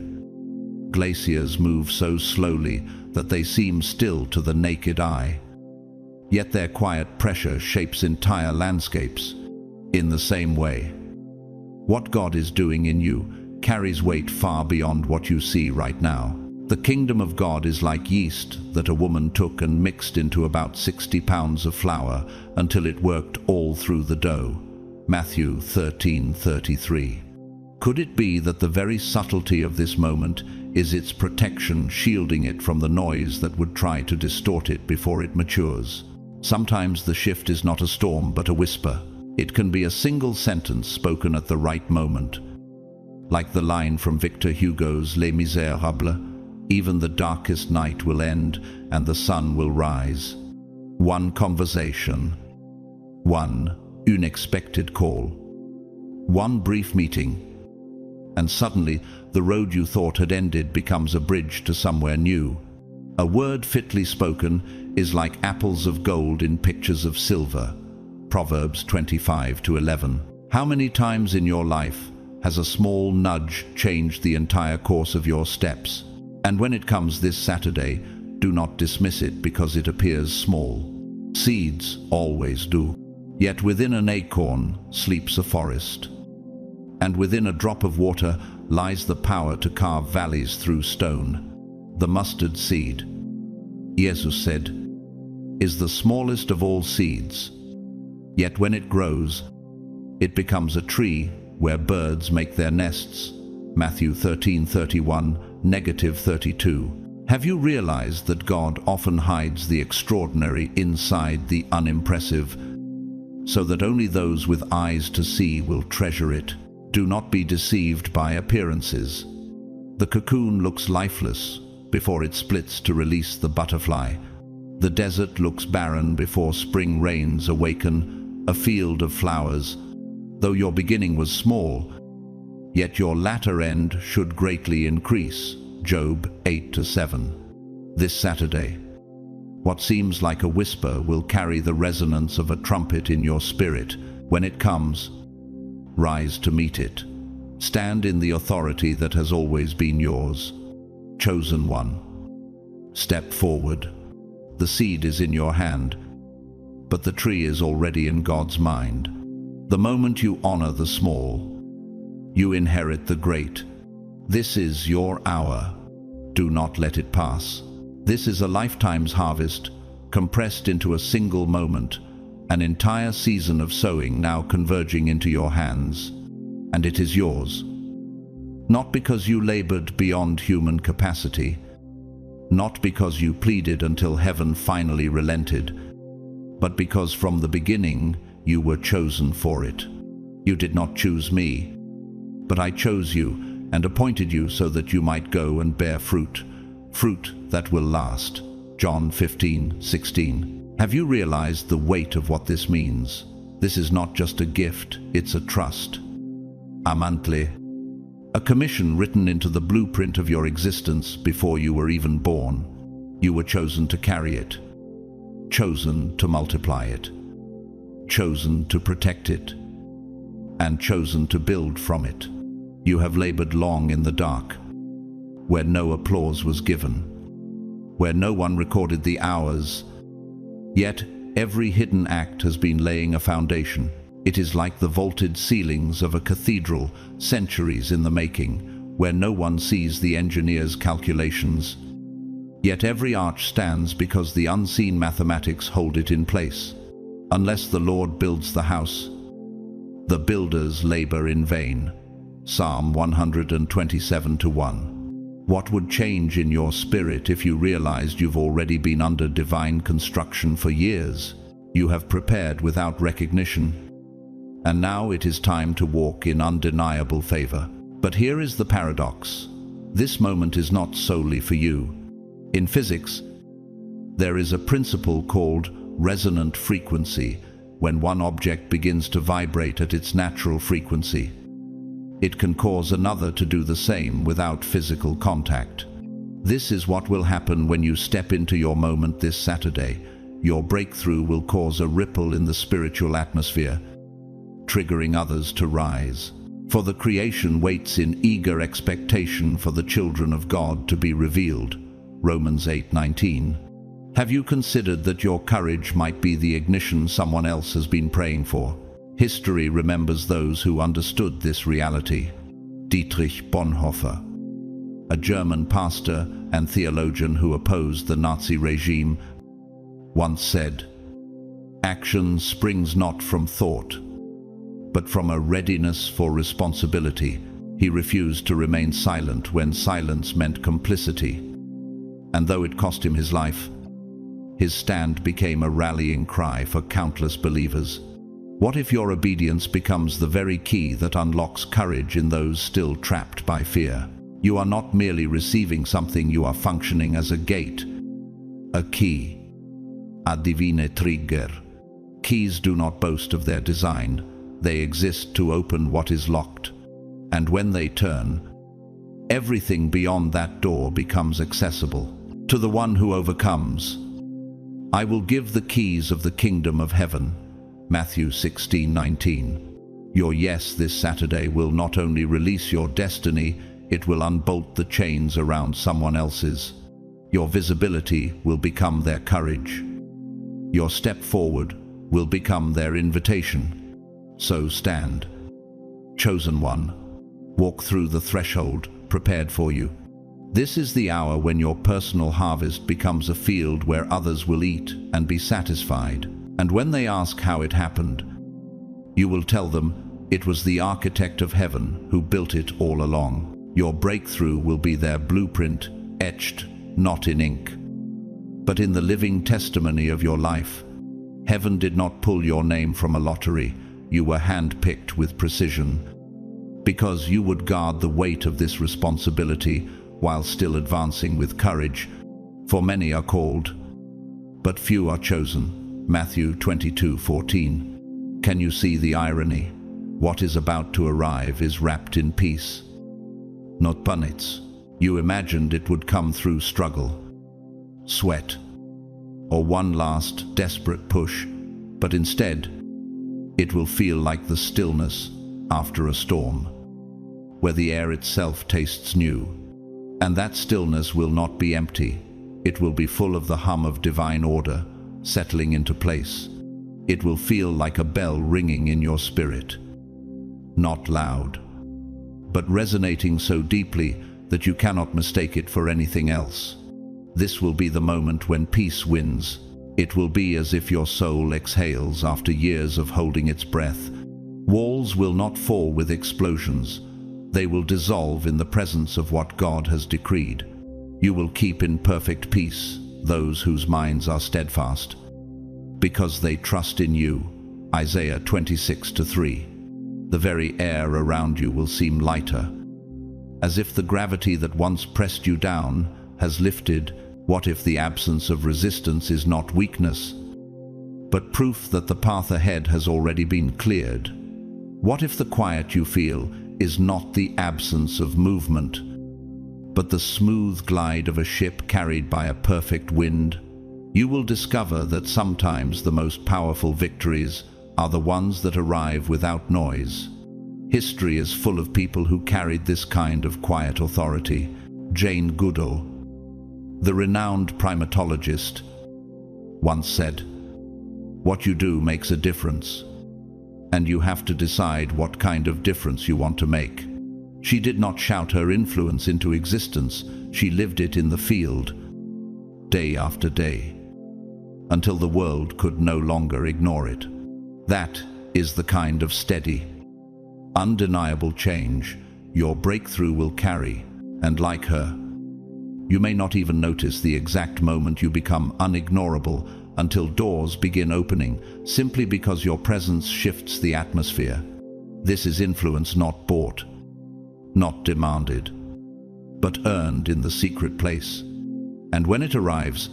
glaciers move so slowly that they seem still to the naked eye. Yet their quiet pressure shapes entire landscapes. In the same way, what God is doing in you carries weight far beyond what you see right now. The kingdom of God is like yeast that a woman took and mixed into about 60 pounds of flour until it worked all through the dough. Matthew 13:33. Could it be that the very subtlety of this moment is its protection, shielding it from the noise that would try to distort it before it matures? Sometimes the shift is not a storm but a whisper. It can be a single sentence spoken at the right moment. Like the line from Victor Hugo's Les Misérables, even the darkest night will end and the sun will rise. One conversation, one unexpected call, one brief meeting, and suddenly the road you thought had ended becomes a bridge to somewhere new. A word fitly spoken is like apples of gold in pictures of silver. Proverbs 25:11. How many times in your life has a small nudge changed the entire course of your steps? And when it comes this Saturday, do not dismiss it because it appears small. Seeds always do. Yet within an acorn sleeps a forest. And within a drop of water lies the power to carve valleys through stone. The mustard seed, Jesus said, is the smallest of all seeds. Yet when it grows, it becomes a tree where birds make their nests. Matthew 13:31-32. Have you realized that God often hides the extraordinary inside the unimpressive, so that only those with eyes to see will treasure it? Do not be deceived by appearances. The cocoon looks lifeless before it splits to release the butterfly. The desert looks barren before spring rains awaken a field of flowers. Though your beginning was small, yet your latter end should greatly increase. Job 8-7. This Saturday, what seems like a whisper will carry the resonance of a trumpet in your spirit. When it comes, rise to meet it. Stand in the authority that has always been yours. Chosen one. Step forward. The seed is in your hand, but the tree is already in God's mind. The moment you honor the small, you inherit the great. This is your hour. Do not let it pass. This is a lifetime's harvest, compressed into a single moment, an entire season of sowing now converging into your hands. And it is yours. Not because you labored beyond human capacity, not because you pleaded until heaven finally relented, but because from the beginning you were chosen for it. You did not choose me, but I chose you and appointed you so that you might go and bear fruit, fruit that will last. John 15:16. Have you realized the weight of what this means? This is not just a gift, it's a trust. Amantle, a commission written into the blueprint of your existence before you were even born. You were chosen to carry it, chosen to multiply it, chosen to protect it, and chosen to build from it. You have labored long in the dark, where no applause was given, where no one recorded the hours, yet every hidden act has been laying a foundation. It is like the vaulted ceilings of a cathedral, centuries in the making, where no one sees the engineer's calculations. Yet every arch stands because the unseen mathematics hold it in place. Unless the Lord builds the house, the builders labor in vain. Psalm 127:1. What would change in your spirit if you realized you've already been under divine construction for years? You have prepared without recognition, and now it is time to walk in undeniable favor. But here is the paradox. This moment is not solely for you. In physics, there is a principle called resonant frequency. When one object begins to vibrate at its natural frequency, it can cause another to do the same without physical contact. This is what will happen when you step into your moment this Saturday. Your breakthrough will cause a ripple in the spiritual atmosphere, triggering others to rise. For the creation waits in eager expectation for the children of God to be revealed. Romans 8:19. Have you considered that your courage might be the ignition someone else has been praying for? History remembers those who understood this reality. Dietrich Bonhoeffer, a German pastor and theologian who opposed the Nazi regime, once said, "Action springs not from thought, but from a readiness for responsibility." He refused to remain silent when silence meant complicity. And though it cost him his life, his stand became a rallying cry for countless believers. What if your obedience becomes the very key that unlocks courage in those still trapped by fear? You are not merely receiving something, you are functioning as a gate, a key, a divine trigger. Keys do not boast of their design. They exist to open what is locked. And when they turn, everything beyond that door becomes accessible. To the one who overcomes, I will give the keys of the kingdom of heaven. Matthew 16:19. Your yes this Saturday will not only release your destiny, it will unbolt the chains around someone else's. Your visibility will become their courage. Your step forward will become their invitation. So stand, chosen one. Walk through the threshold prepared for you. This is the hour when your personal harvest becomes a field where others will eat and be satisfied. And when they ask how it happened, you will tell them it was the architect of heaven who built it all along. Your breakthrough will be their blueprint, etched not in ink, but in the living testimony of your life. Heaven did not pull your name from a lottery. You were handpicked with precision, because you would guard the weight of this responsibility while still advancing with courage. For many are called, but few are chosen. Matthew 22:14. Can you see the irony? What is about to arrive is wrapped in peace, not punnets. You imagined it would come through struggle, sweat, or one last desperate push, but instead, it will feel like the stillness after a storm, where the air itself tastes new. And that stillness will not be empty. It will be full of the hum of divine order, settling into place. It will feel like a bell ringing in your spirit. Not loud, but resonating so deeply that you cannot mistake it for anything else. This will be the moment when peace wins. It will be as if your soul exhales after years of holding its breath. Walls will not fall with explosions. They will dissolve in the presence of what God has decreed. You will keep in perfect peace those whose minds are steadfast, because they trust in you. Isaiah 26:3. The very air around you will seem lighter, as if the gravity that once pressed you down has lifted. What if the absence of resistance is not weakness, but proof that the path ahead has already been cleared? What if the quiet you feel is not the absence of movement, but the smooth glide of a ship carried by a perfect wind. You will discover that sometimes the most powerful victories are the ones that arrive without noise. History is full of people who carried this kind of quiet authority. Jane Goodall, the renowned primatologist, once said, "What you do makes a difference, and you have to decide what kind of difference you want to make." She did not shout her influence into existence, she lived it in the field, day after day, until the world could no longer ignore it. That is the kind of steady, undeniable change your breakthrough will carry, and like her, you may not even notice the exact moment you become unignorable until doors begin opening, simply because your presence shifts the atmosphere. This is influence not bought, not demanded, but earned in the secret place. And when it arrives,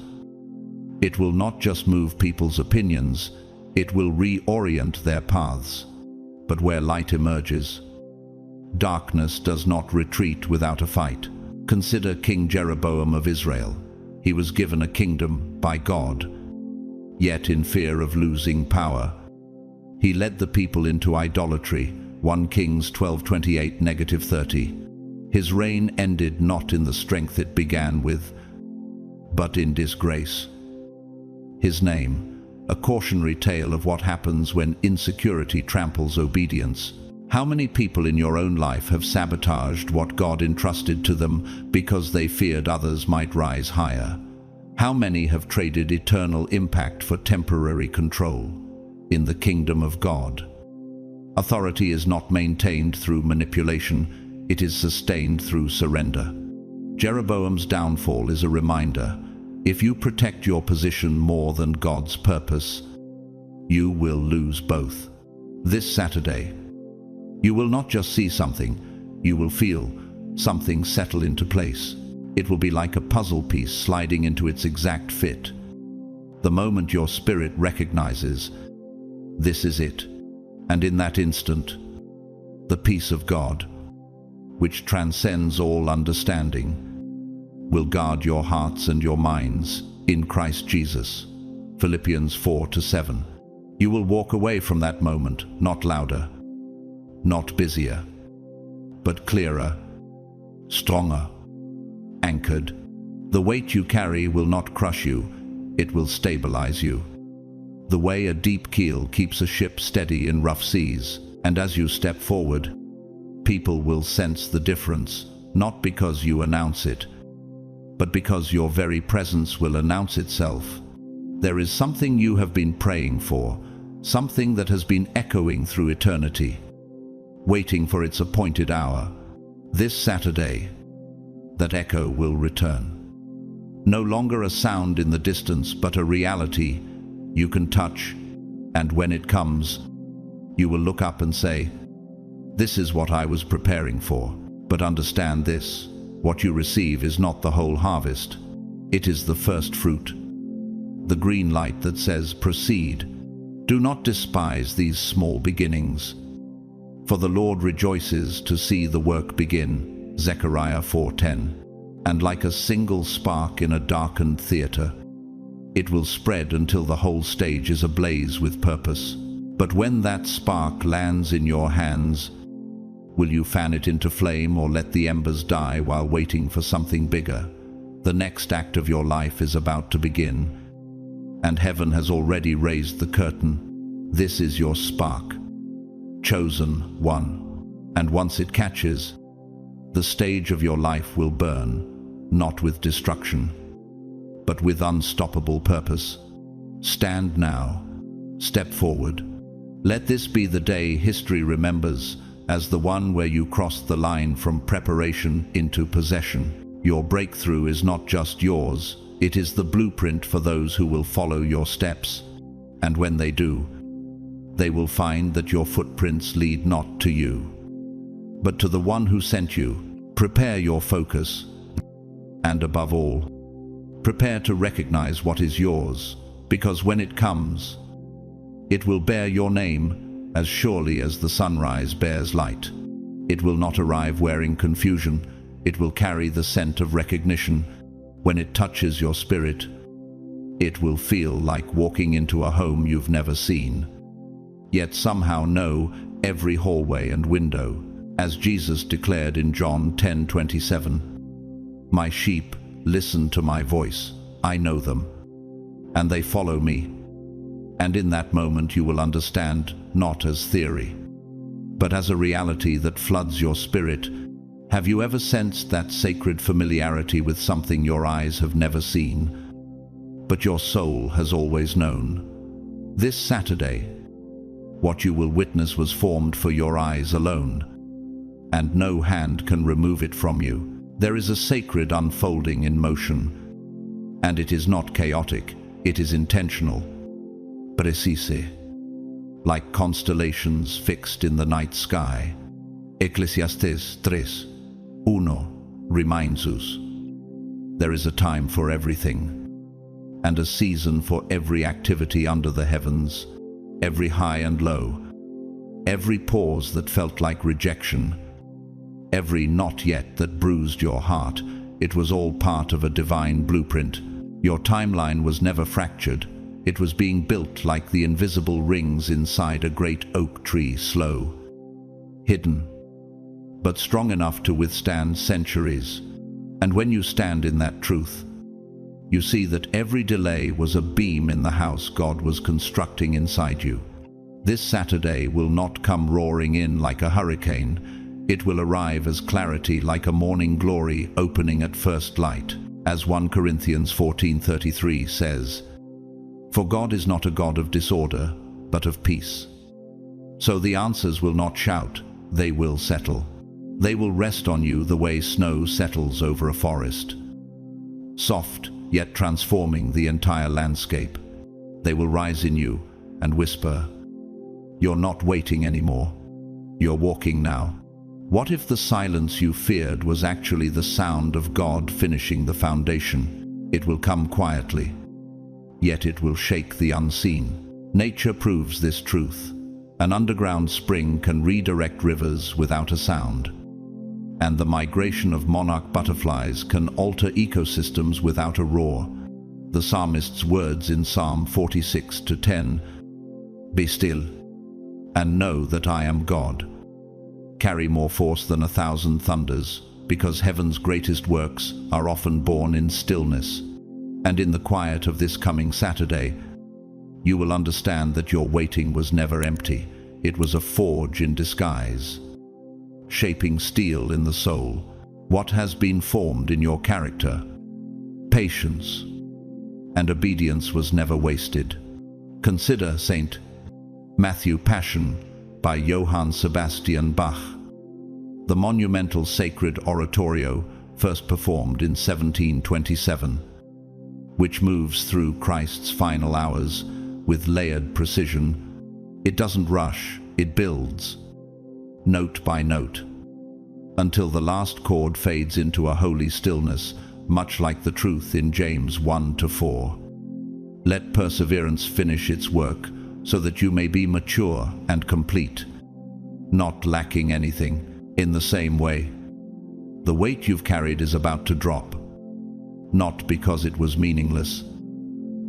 it will not just move people's opinions, it will reorient their paths. But where light emerges, darkness does not retreat without a fight. Consider King Jeroboam of Israel. He was given a kingdom by God, yet in fear of losing power, he led the people into idolatry. 1 Kings 12:28-30. His reign ended not in the strength it began with, but in disgrace. His name, a cautionary tale of what happens when insecurity tramples obedience. How many people in your own life have sabotaged what God entrusted to them because they feared others might rise higher? How many have traded eternal impact for temporary control? In the kingdom of God, authority is not maintained through manipulation, it is sustained through surrender. Jeroboam's downfall is a reminder: if you protect your position more than God's purpose, you will lose both. This Saturday, you will not just see something, you will feel something settle into place. It will be like a puzzle piece sliding into its exact fit. The moment your spirit recognizes, this is it, and in that instant, the peace of God, which transcends all understanding, will guard your hearts and your minds in Christ Jesus. Philippians 4:7. You will walk away from that moment, not louder, not busier, but clearer, stronger, anchored. The weight you carry will not crush you, it will stabilize you. The way a deep keel keeps a ship steady in rough seas, and as you step forward, people will sense the difference, not because you announce it, but because your very presence will announce itself. There is something you have been praying for, something that has been echoing through eternity, waiting for its appointed hour. This Saturday, that echo will return. No longer a sound in the distance, but a reality you can touch, and when it comes, you will look up and say, "This is what I was preparing for." But understand this, what you receive is not the whole harvest. It is the first fruit, the green light that says, "Proceed." Do not despise these small beginnings, for the Lord rejoices to see the work begin. Zechariah 4:10. And like a single spark in a darkened theater, it will spread until the whole stage is ablaze with purpose. But when that spark lands in your hands, will you fan it into flame or let the embers die while waiting for something bigger? The next act of your life is about to begin, and heaven has already raised the curtain. This is your spark, chosen one. And once it catches, the stage of your life will burn, not with destruction, but with unstoppable purpose. Stand now, step forward. Let this be the day history remembers as the one where you crossed the line from preparation into possession. Your breakthrough is not just yours, it is the blueprint for those who will follow your steps. And when they do, they will find that your footprints lead not to you, but to the one who sent you. Prepare your focus, and above all, prepare to recognize what is yours, because when it comes, it will bear your name as surely as the sunrise bears light. It will not arrive wearing confusion. It will carry the scent of recognition. When it touches your spirit, it will feel like walking into a home you've never seen, yet somehow know every hallway and window. As Jesus declared in John 10:27, "My sheep listen to my voice. I know them, and they follow me." And in that moment you will understand, not as theory, but as a reality that floods your spirit. Have you ever sensed that sacred familiarity with something your eyes have never seen, but your soul has always known? This Saturday, what you will witness was formed for your eyes alone, and no hand can remove it from you. There is a sacred unfolding in motion, and it is not chaotic, it is intentional. Precise, like constellations fixed in the night sky. Ecclesiastes 3:1 reminds us, there is a time for everything, and a season for every activity under the heavens, every high and low, every pause that felt like rejection, every not yet that bruised your heart. It was all part of a divine blueprint. Your timeline was never fractured. It was being built like the invisible rings inside a great oak tree, slow, hidden, but strong enough to withstand centuries. And when you stand in that truth, you see that every delay was a beam in the house God was constructing inside you. This Saturday will not come roaring in like a hurricane. It will arrive as clarity, like a morning glory opening at first light. As 1 Corinthians 14:33 says, "For God is not a God of disorder, but of peace." So the answers will not shout, they will settle. They will rest on you the way snow settles over a forest, soft yet transforming the entire landscape. They will rise in you and whisper, "You're not waiting anymore. You're walking now." What if the silence you feared was actually the sound of God finishing the foundation? It will come quietly, yet it will shake the unseen. Nature proves this truth. An underground spring can redirect rivers without a sound, and the migration of monarch butterflies can alter ecosystems without a roar. The psalmist's words in Psalm 46:10, "Be still and know that I am God," carry more force than 1,000 thunders, because heaven's greatest works are often born in stillness. And in the quiet of this coming Saturday, you will understand that your waiting was never empty. It was a forge in disguise, shaping steel in the soul. What has been formed in your character? Patience and obedience was never wasted. Consider St. Matthew Passion by Johann Sebastian Bach. The monumental sacred oratorio, first performed in 1727, which moves through Christ's final hours with layered precision. It doesn't rush, it builds, note by note, until the last chord fades into a holy stillness, much like the truth in James 1-4. Let perseverance finish its work, so that you may be mature and complete, not lacking anything. In the same way, the weight you've carried is about to drop, not because it was meaningless,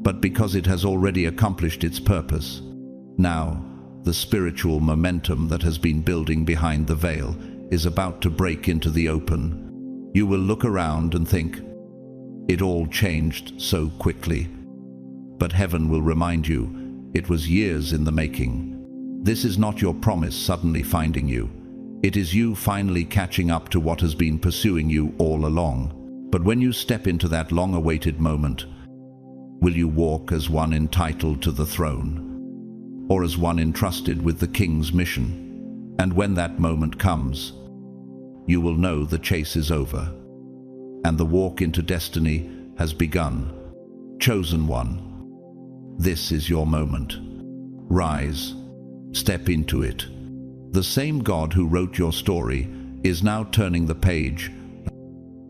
but because it has already accomplished its purpose. Now, the spiritual momentum that has been building behind the veil is about to break into the open. You will look around and think, it all changed so quickly. But heaven will remind you, it was years in the making. This is not your promise suddenly finding you. It is you finally catching up to what has been pursuing you all along. But when you step into that long-awaited moment, will you walk as one entitled to the throne, or as one entrusted with the King's mission? And when that moment comes, you will know the chase is over, and the walk into destiny has begun. Chosen one, this is your moment. Rise, step into it. The same God who wrote your story is now turning the page,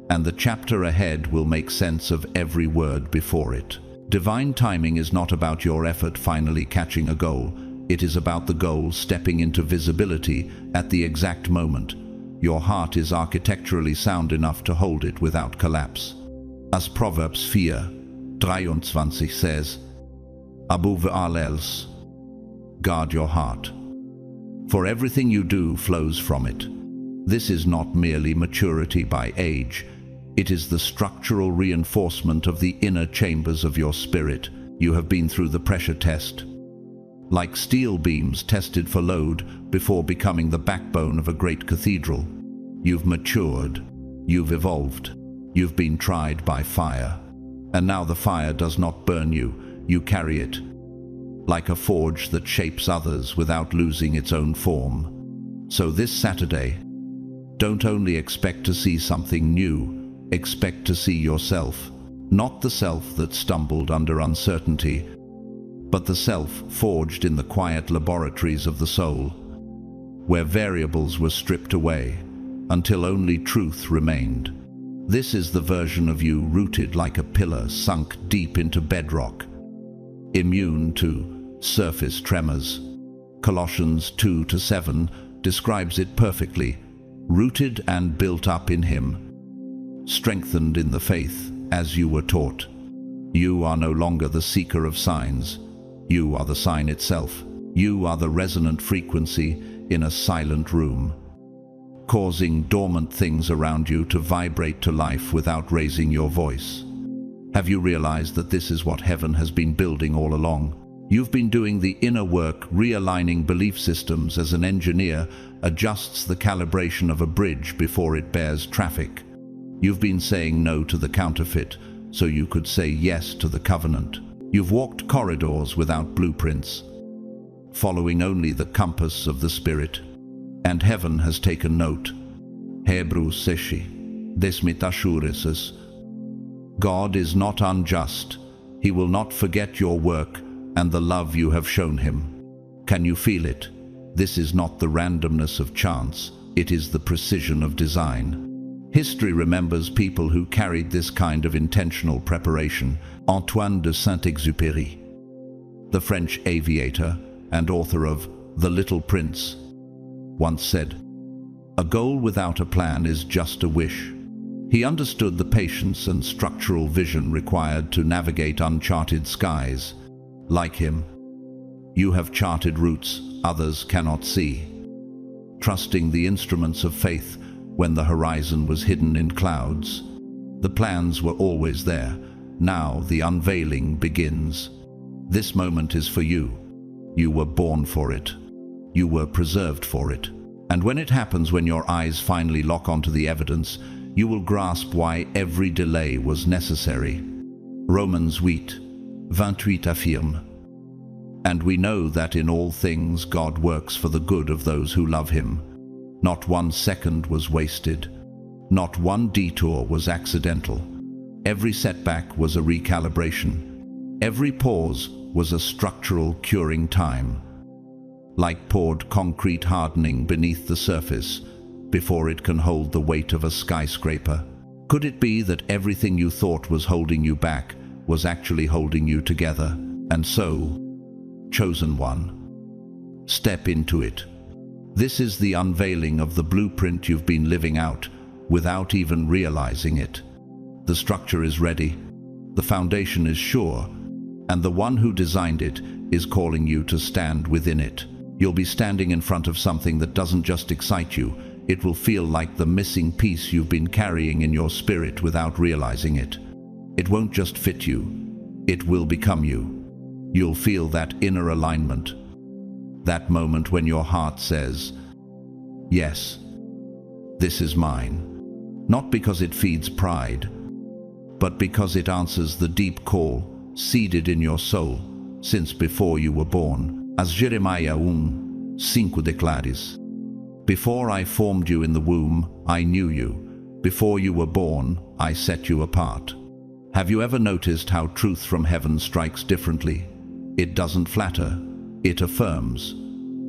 and the chapter ahead will make sense of every word before it. Divine timing is not about your effort finally catching a goal. It is about the goal stepping into visibility at the exact moment. Your heart is architecturally sound enough to hold it without collapse. As Proverbs 4:23 says, Above all else, guard your heart, for everything you do flows from it. This is not merely maturity by age, it is the structural reinforcement of the inner chambers of your spirit. You have been through the pressure test. Like steel beams tested for load before becoming the backbone of a great cathedral. You've matured, you've evolved, you've been tried by fire. And now the fire does not burn you, you carry it. Like a forge that shapes others without losing its own form. So this Saturday, don't only expect to see something new, expect to see yourself. Not the self that stumbled under uncertainty, but the self forged in the quiet laboratories of the soul, where variables were stripped away until only truth remained. This is the version of you rooted like a pillar sunk deep into bedrock, immune to surface tremors. Colossians 2:7 describes it perfectly, rooted and built up in Him, strengthened in the faith as you were taught. You are no longer the seeker of signs. You are the sign itself. You are the resonant frequency in a silent room, causing dormant things around you to vibrate to life without raising your voice. Have you realized that this is what heaven has been building all along? You've been doing the inner work, realigning belief systems as an engineer adjusts the calibration of a bridge before it bears traffic. You've been saying no to the counterfeit so you could say yes to the covenant. You've walked corridors without blueprints, following only the compass of the Spirit. And heaven has taken note. Hebrews 6:10. God is not unjust. He will not forget your work and the love you have shown Him. Can you feel it? This is not the randomness of chance. It is the precision of design. History remembers people who carried this kind of intentional preparation. Antoine de Saint-Exupéry, the French aviator and author of The Little Prince, once said, "A goal without a plan is just a wish." He understood the patience and structural vision required to navigate uncharted skies. Like him, you have charted routes others cannot see, trusting the instruments of faith when the horizon was hidden in clouds. The plans were always there. Now the unveiling begins. This moment is for you. You were born for it. You were preserved for it. And when it happens, when your eyes finally lock onto the evidence, you will grasp why every delay was necessary. Romans 8:28 affirme, "And we know that in all things God works for the good of those who love Him." Not one second was wasted. Not one detour was accidental. Every setback was a recalibration. Every pause was a structural curing time, like poured concrete hardening beneath the surface before it can hold the weight of a skyscraper. Could it be that everything you thought was holding you back was actually holding you together? And so, chosen one, step into it. This is the unveiling of the blueprint you've been living out without even realizing it. The structure is ready, the foundation is sure, and the one who designed it is calling you to stand within it. You'll be standing in front of something that doesn't just excite you, it will feel like the missing piece you've been carrying in your spirit without realizing it. It won't just fit you, it will become you. You'll feel that inner alignment, that moment when your heart says, "Yes, this is mine." Not because it feeds pride, but because it answers the deep call seeded in your soul since before you were born. As Jeremiah 1:5 declares, "Before I formed you in the womb, I knew you. Before you were born, I set you apart." Have you ever noticed how truth from heaven strikes differently? It doesn't flatter, it affirms.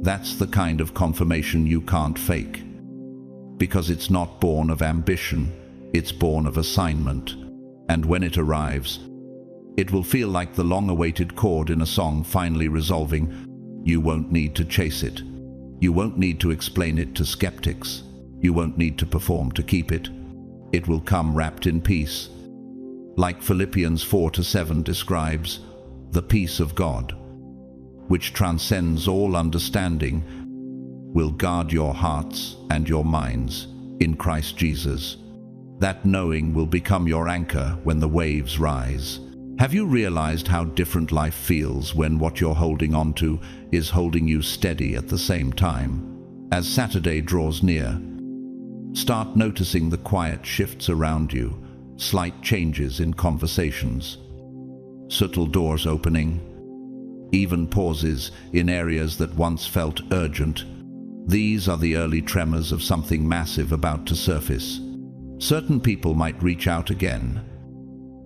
That's the kind of confirmation you can't fake. Because it's not born of ambition, it's born of assignment. And when it arrives, it will feel like the long-awaited chord in a song finally resolving. You won't need to chase it. You won't need to explain it to skeptics. You won't need to perform to keep it. It will come wrapped in peace. Like Philippians 4:7 describes, the peace of God, which transcends all understanding, will guard your hearts and your minds in Christ Jesus. That knowing will become your anchor when the waves rise. Have you realized how different life feels when what you're holding on to is holding you steady at the same time? As Saturday draws near, start noticing the quiet shifts around you, slight changes in conversations, subtle doors opening, even pauses in areas that once felt urgent. These are the early tremors of something massive about to surface. Certain people might reach out again,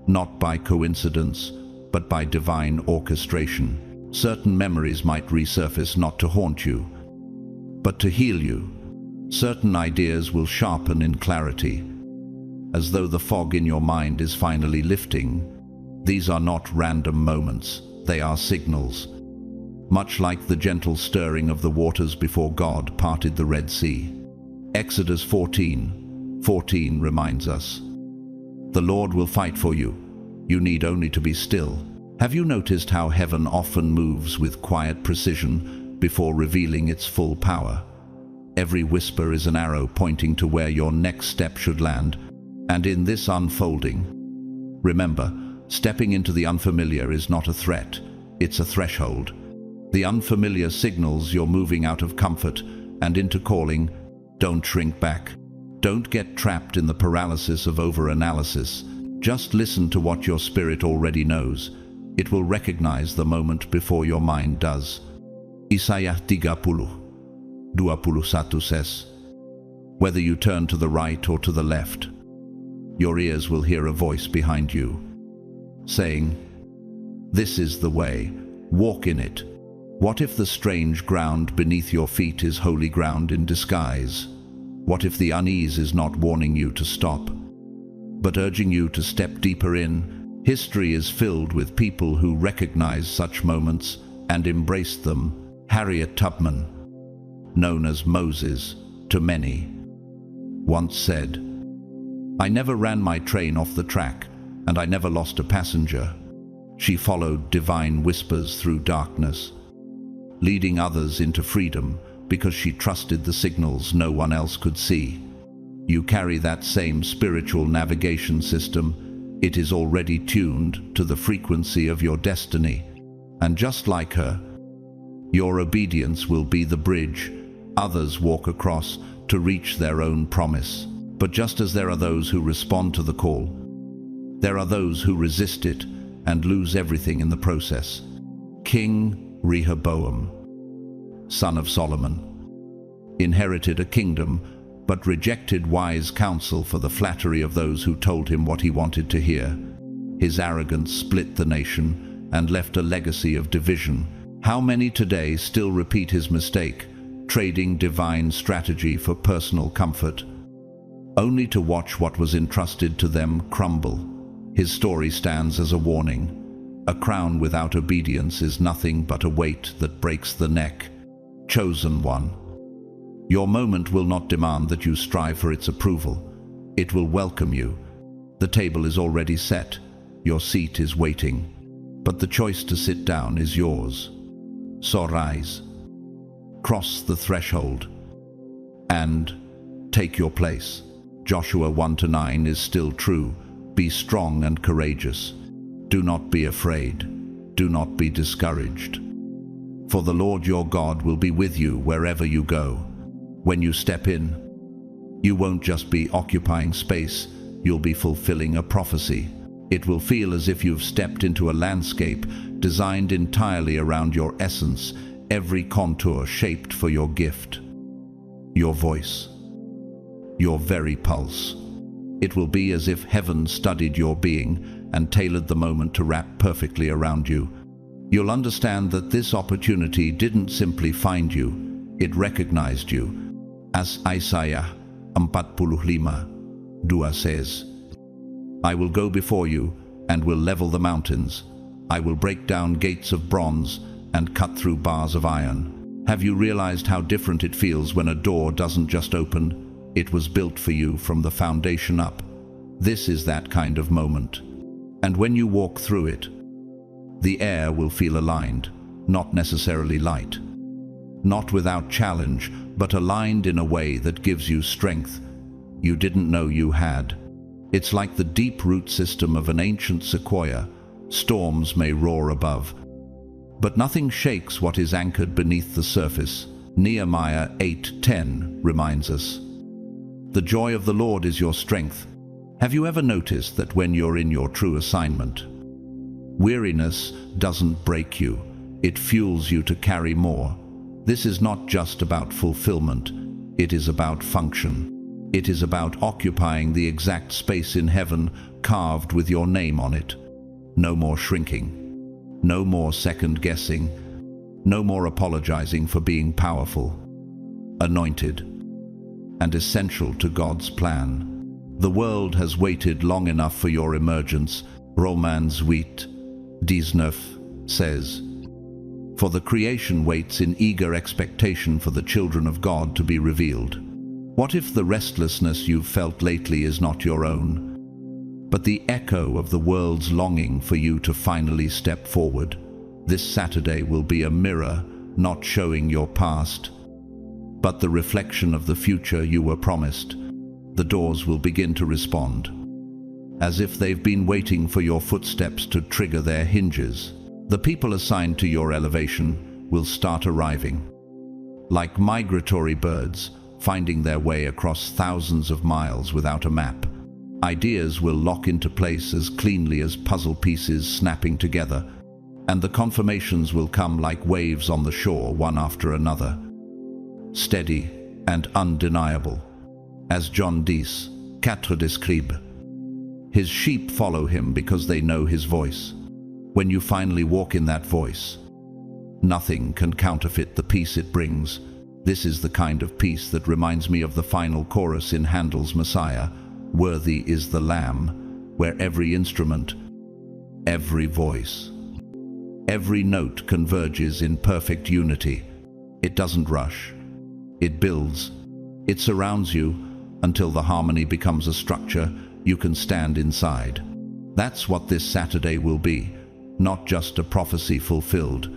not by coincidence, but by divine orchestration. Certain memories might resurface not to haunt you, but to heal you. Certain ideas will sharpen in clarity, as though the fog in your mind is finally lifting. These are not random moments, they are signals. Much like the gentle stirring of the waters before God parted the Red Sea. Exodus 14:14 reminds us, "The Lord will fight for you. You need only to be still." Have you noticed how heaven often moves with quiet precision before revealing its full power? Every whisper is an arrow pointing to where your next step should land. And in this unfolding, remember, stepping into the unfamiliar is not a threat, it's a threshold. The unfamiliar signals you're moving out of comfort and into calling. Don't shrink back. Don't get trapped in the paralysis of overanalysis. Just listen to what your spirit already knows. It will recognize the moment before your mind does. Isaiah 30:21 says, "Whether you turn to the right or to the left, your ears will hear a voice behind you, saying, 'This is the way, walk in it.'" What if the strange ground beneath your feet is holy ground in disguise? What if the unease is not warning you to stop, but urging you to step deeper in? History is filled with people who recognized such moments and embraced them. Harriet Tubman, known as Moses to many, once said, "I never ran my train off the track, and I never lost a passenger." She followed divine whispers through darkness, leading others into freedom because she trusted the signals no one else could see. You carry that same spiritual navigation system. It is already tuned to the frequency of your destiny. And just like her, your obedience will be the bridge others walk across to reach their own promise. But just as there are those who respond to the call, there are those who resist it and lose everything in the process. King Rehoboam, son of Solomon, inherited a kingdom but rejected wise counsel for the flattery of those who told him what he wanted to hear. His arrogance split the nation and left a legacy of division. How many today still repeat his mistake, trading divine strategy for personal comfort, only to watch what was entrusted to them crumble? His story stands as a warning. A crown without obedience is nothing but a weight that breaks the neck. Chosen one, your moment will not demand that you strive for its approval. It will welcome you. The table is already set. Your seat is waiting. But the choice to sit down is yours. So rise, cross the threshold, and take your place. Joshua 1-9 is still true. Be strong and courageous. Do not be afraid. Do not be discouraged. For the Lord your God will be with you wherever you go. When you step in, you won't just be occupying space, you'll be fulfilling a prophecy. It will feel as if you've stepped into a landscape designed entirely around your essence, every contour shaped for your gift, your voice, your very pulse. It will be as if heaven studied your being and tailored the moment to wrap perfectly around you. You'll understand that this opportunity didn't simply find you, it recognized you. As Isaiah 45:2 says, "I will go before you and will level the mountains. I will break down gates of bronze and cut through bars of iron." Have you realized how different it feels when a door doesn't just open, It was built for you from the foundation up. This is that kind of moment. And when you walk through it, the air will feel aligned, not necessarily light. Not without challenge, but aligned in a way that gives you strength you didn't know you had. It's like the deep root system of an ancient sequoia. Storms may roar above, but nothing shakes what is anchored beneath the surface. Nehemiah 8:10 reminds us. The joy of the Lord is your strength. Have you ever noticed that when you're in your true assignment, weariness doesn't break you, it fuels you to carry more? This is not just about fulfillment, it is about function. It is about occupying the exact space in heaven carved with your name on it. No more shrinking, no more second-guessing, no more apologizing for being powerful, anointed, and essential to God's plan. The world has waited long enough for your emergence, Romans 8:19 says. For the creation waits in eager expectation for the children of God to be revealed. What if the restlessness you've felt lately is not your own, but the echo of the world's longing for you to finally step forward? This Saturday will be a mirror, not showing your past, but the reflection of the future you were promised. The doors will begin to respond, as if they've been waiting for your footsteps to trigger their hinges. The people assigned to your elevation will start arriving. Like migratory birds, finding their way across thousands of miles without a map. Ideas will lock into place as cleanly as puzzle pieces snapping together, and the confirmations will come like waves on the shore, one after another. Steady and undeniable. As John 10:4 describe, his sheep follow him because they know his voice. When you finally walk in that voice, nothing can counterfeit the peace it brings. This is the kind of peace that reminds me of the final chorus in Handel's Messiah, "Worthy is the Lamb," where every instrument, every voice, every note converges in perfect unity. It doesn't rush. It builds. It surrounds you until the harmony becomes a structure you can stand inside. That's what this Saturday will be. Not just a prophecy fulfilled,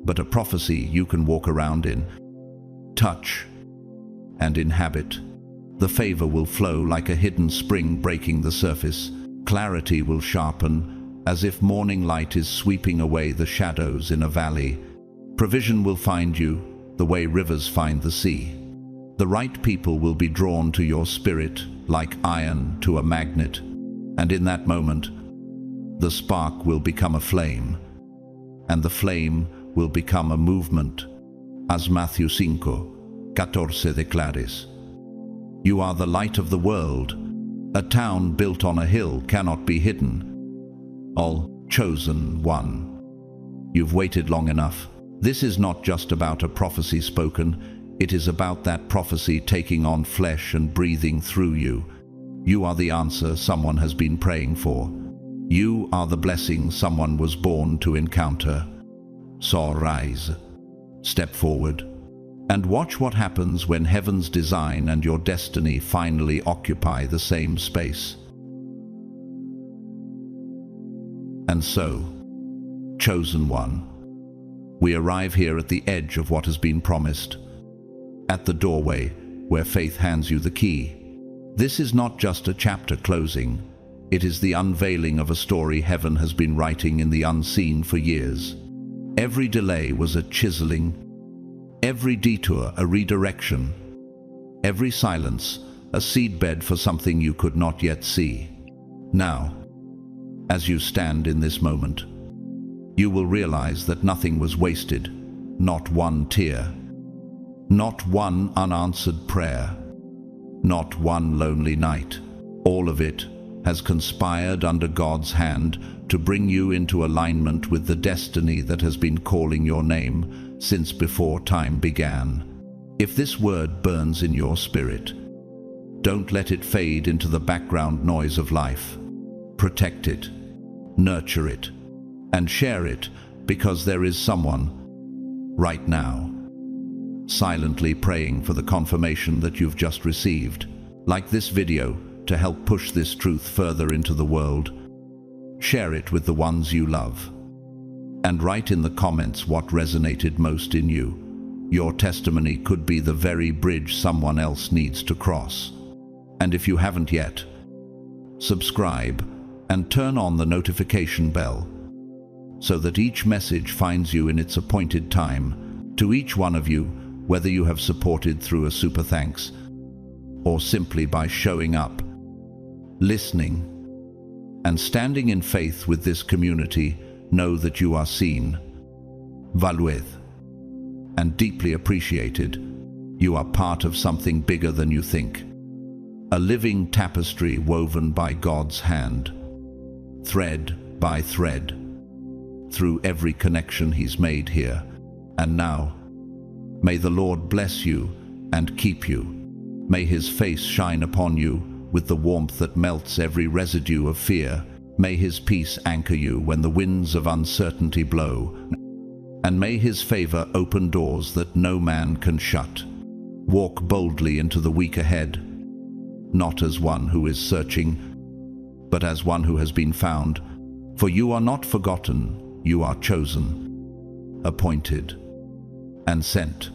but a prophecy you can walk around in, touch, and inhabit. The favor will flow like a hidden spring breaking the surface. Clarity will sharpen, as if morning light is sweeping away the shadows in a valley. Provision will find you, the way rivers find the sea. The right people will be drawn to your spirit, like iron to a magnet. And in that moment, the spark will become a flame, and the flame will become a movement. As Matthew 5:14 declares, "You are the light of the world. A town built on a hill cannot be hidden." All chosen one. You've waited long enough. This is not just about a prophecy spoken, it is about that prophecy taking on flesh and breathing through you. You are the answer someone has been praying for. You are the blessing someone was born to encounter. So rise, step forward, and watch what happens when heaven's design and your destiny finally occupy the same space. And so, chosen one, we arrive here at the edge of what has been promised, at the doorway where faith hands you the key. This is not just a chapter closing, it is the unveiling of a story heaven has been writing in the unseen for years. Every delay was a chiseling, every detour a redirection, every silence a seedbed for something you could not yet see. Now, as you stand in this moment, you will realize that nothing was wasted, not one tear, not one unanswered prayer, not one lonely night. All of it has conspired under God's hand to bring you into alignment with the destiny that has been calling your name since before time began. If this word burns in your spirit, don't let it fade into the background noise of life. Protect it, nurture it, and share it, because there is someone right now silently praying for the confirmation that you've just received. Like this video to help push this truth further into the world. Share it with the ones you love. And write in the comments what resonated most in you. Your testimony could be the very bridge someone else needs to cross. And if you haven't yet, subscribe and turn on the notification bell so that each message finds you in its appointed time. To each one of you, whether you have supported through a super thanks or simply by showing up, listening, and standing in faith with this community, know that you are seen, valued, and deeply appreciated. You are part of something bigger than you think. A living tapestry woven by God's hand, thread by thread, through every connection He's made here and now. May the Lord bless you and keep you. May His face shine upon you with the warmth that melts every residue of fear. May His peace anchor you when the winds of uncertainty blow. And may His favor open doors that no man can shut. Walk boldly into the week ahead, not as one who is searching, but as one who has been found. For you are not forgotten, you are chosen, appointed, and sent.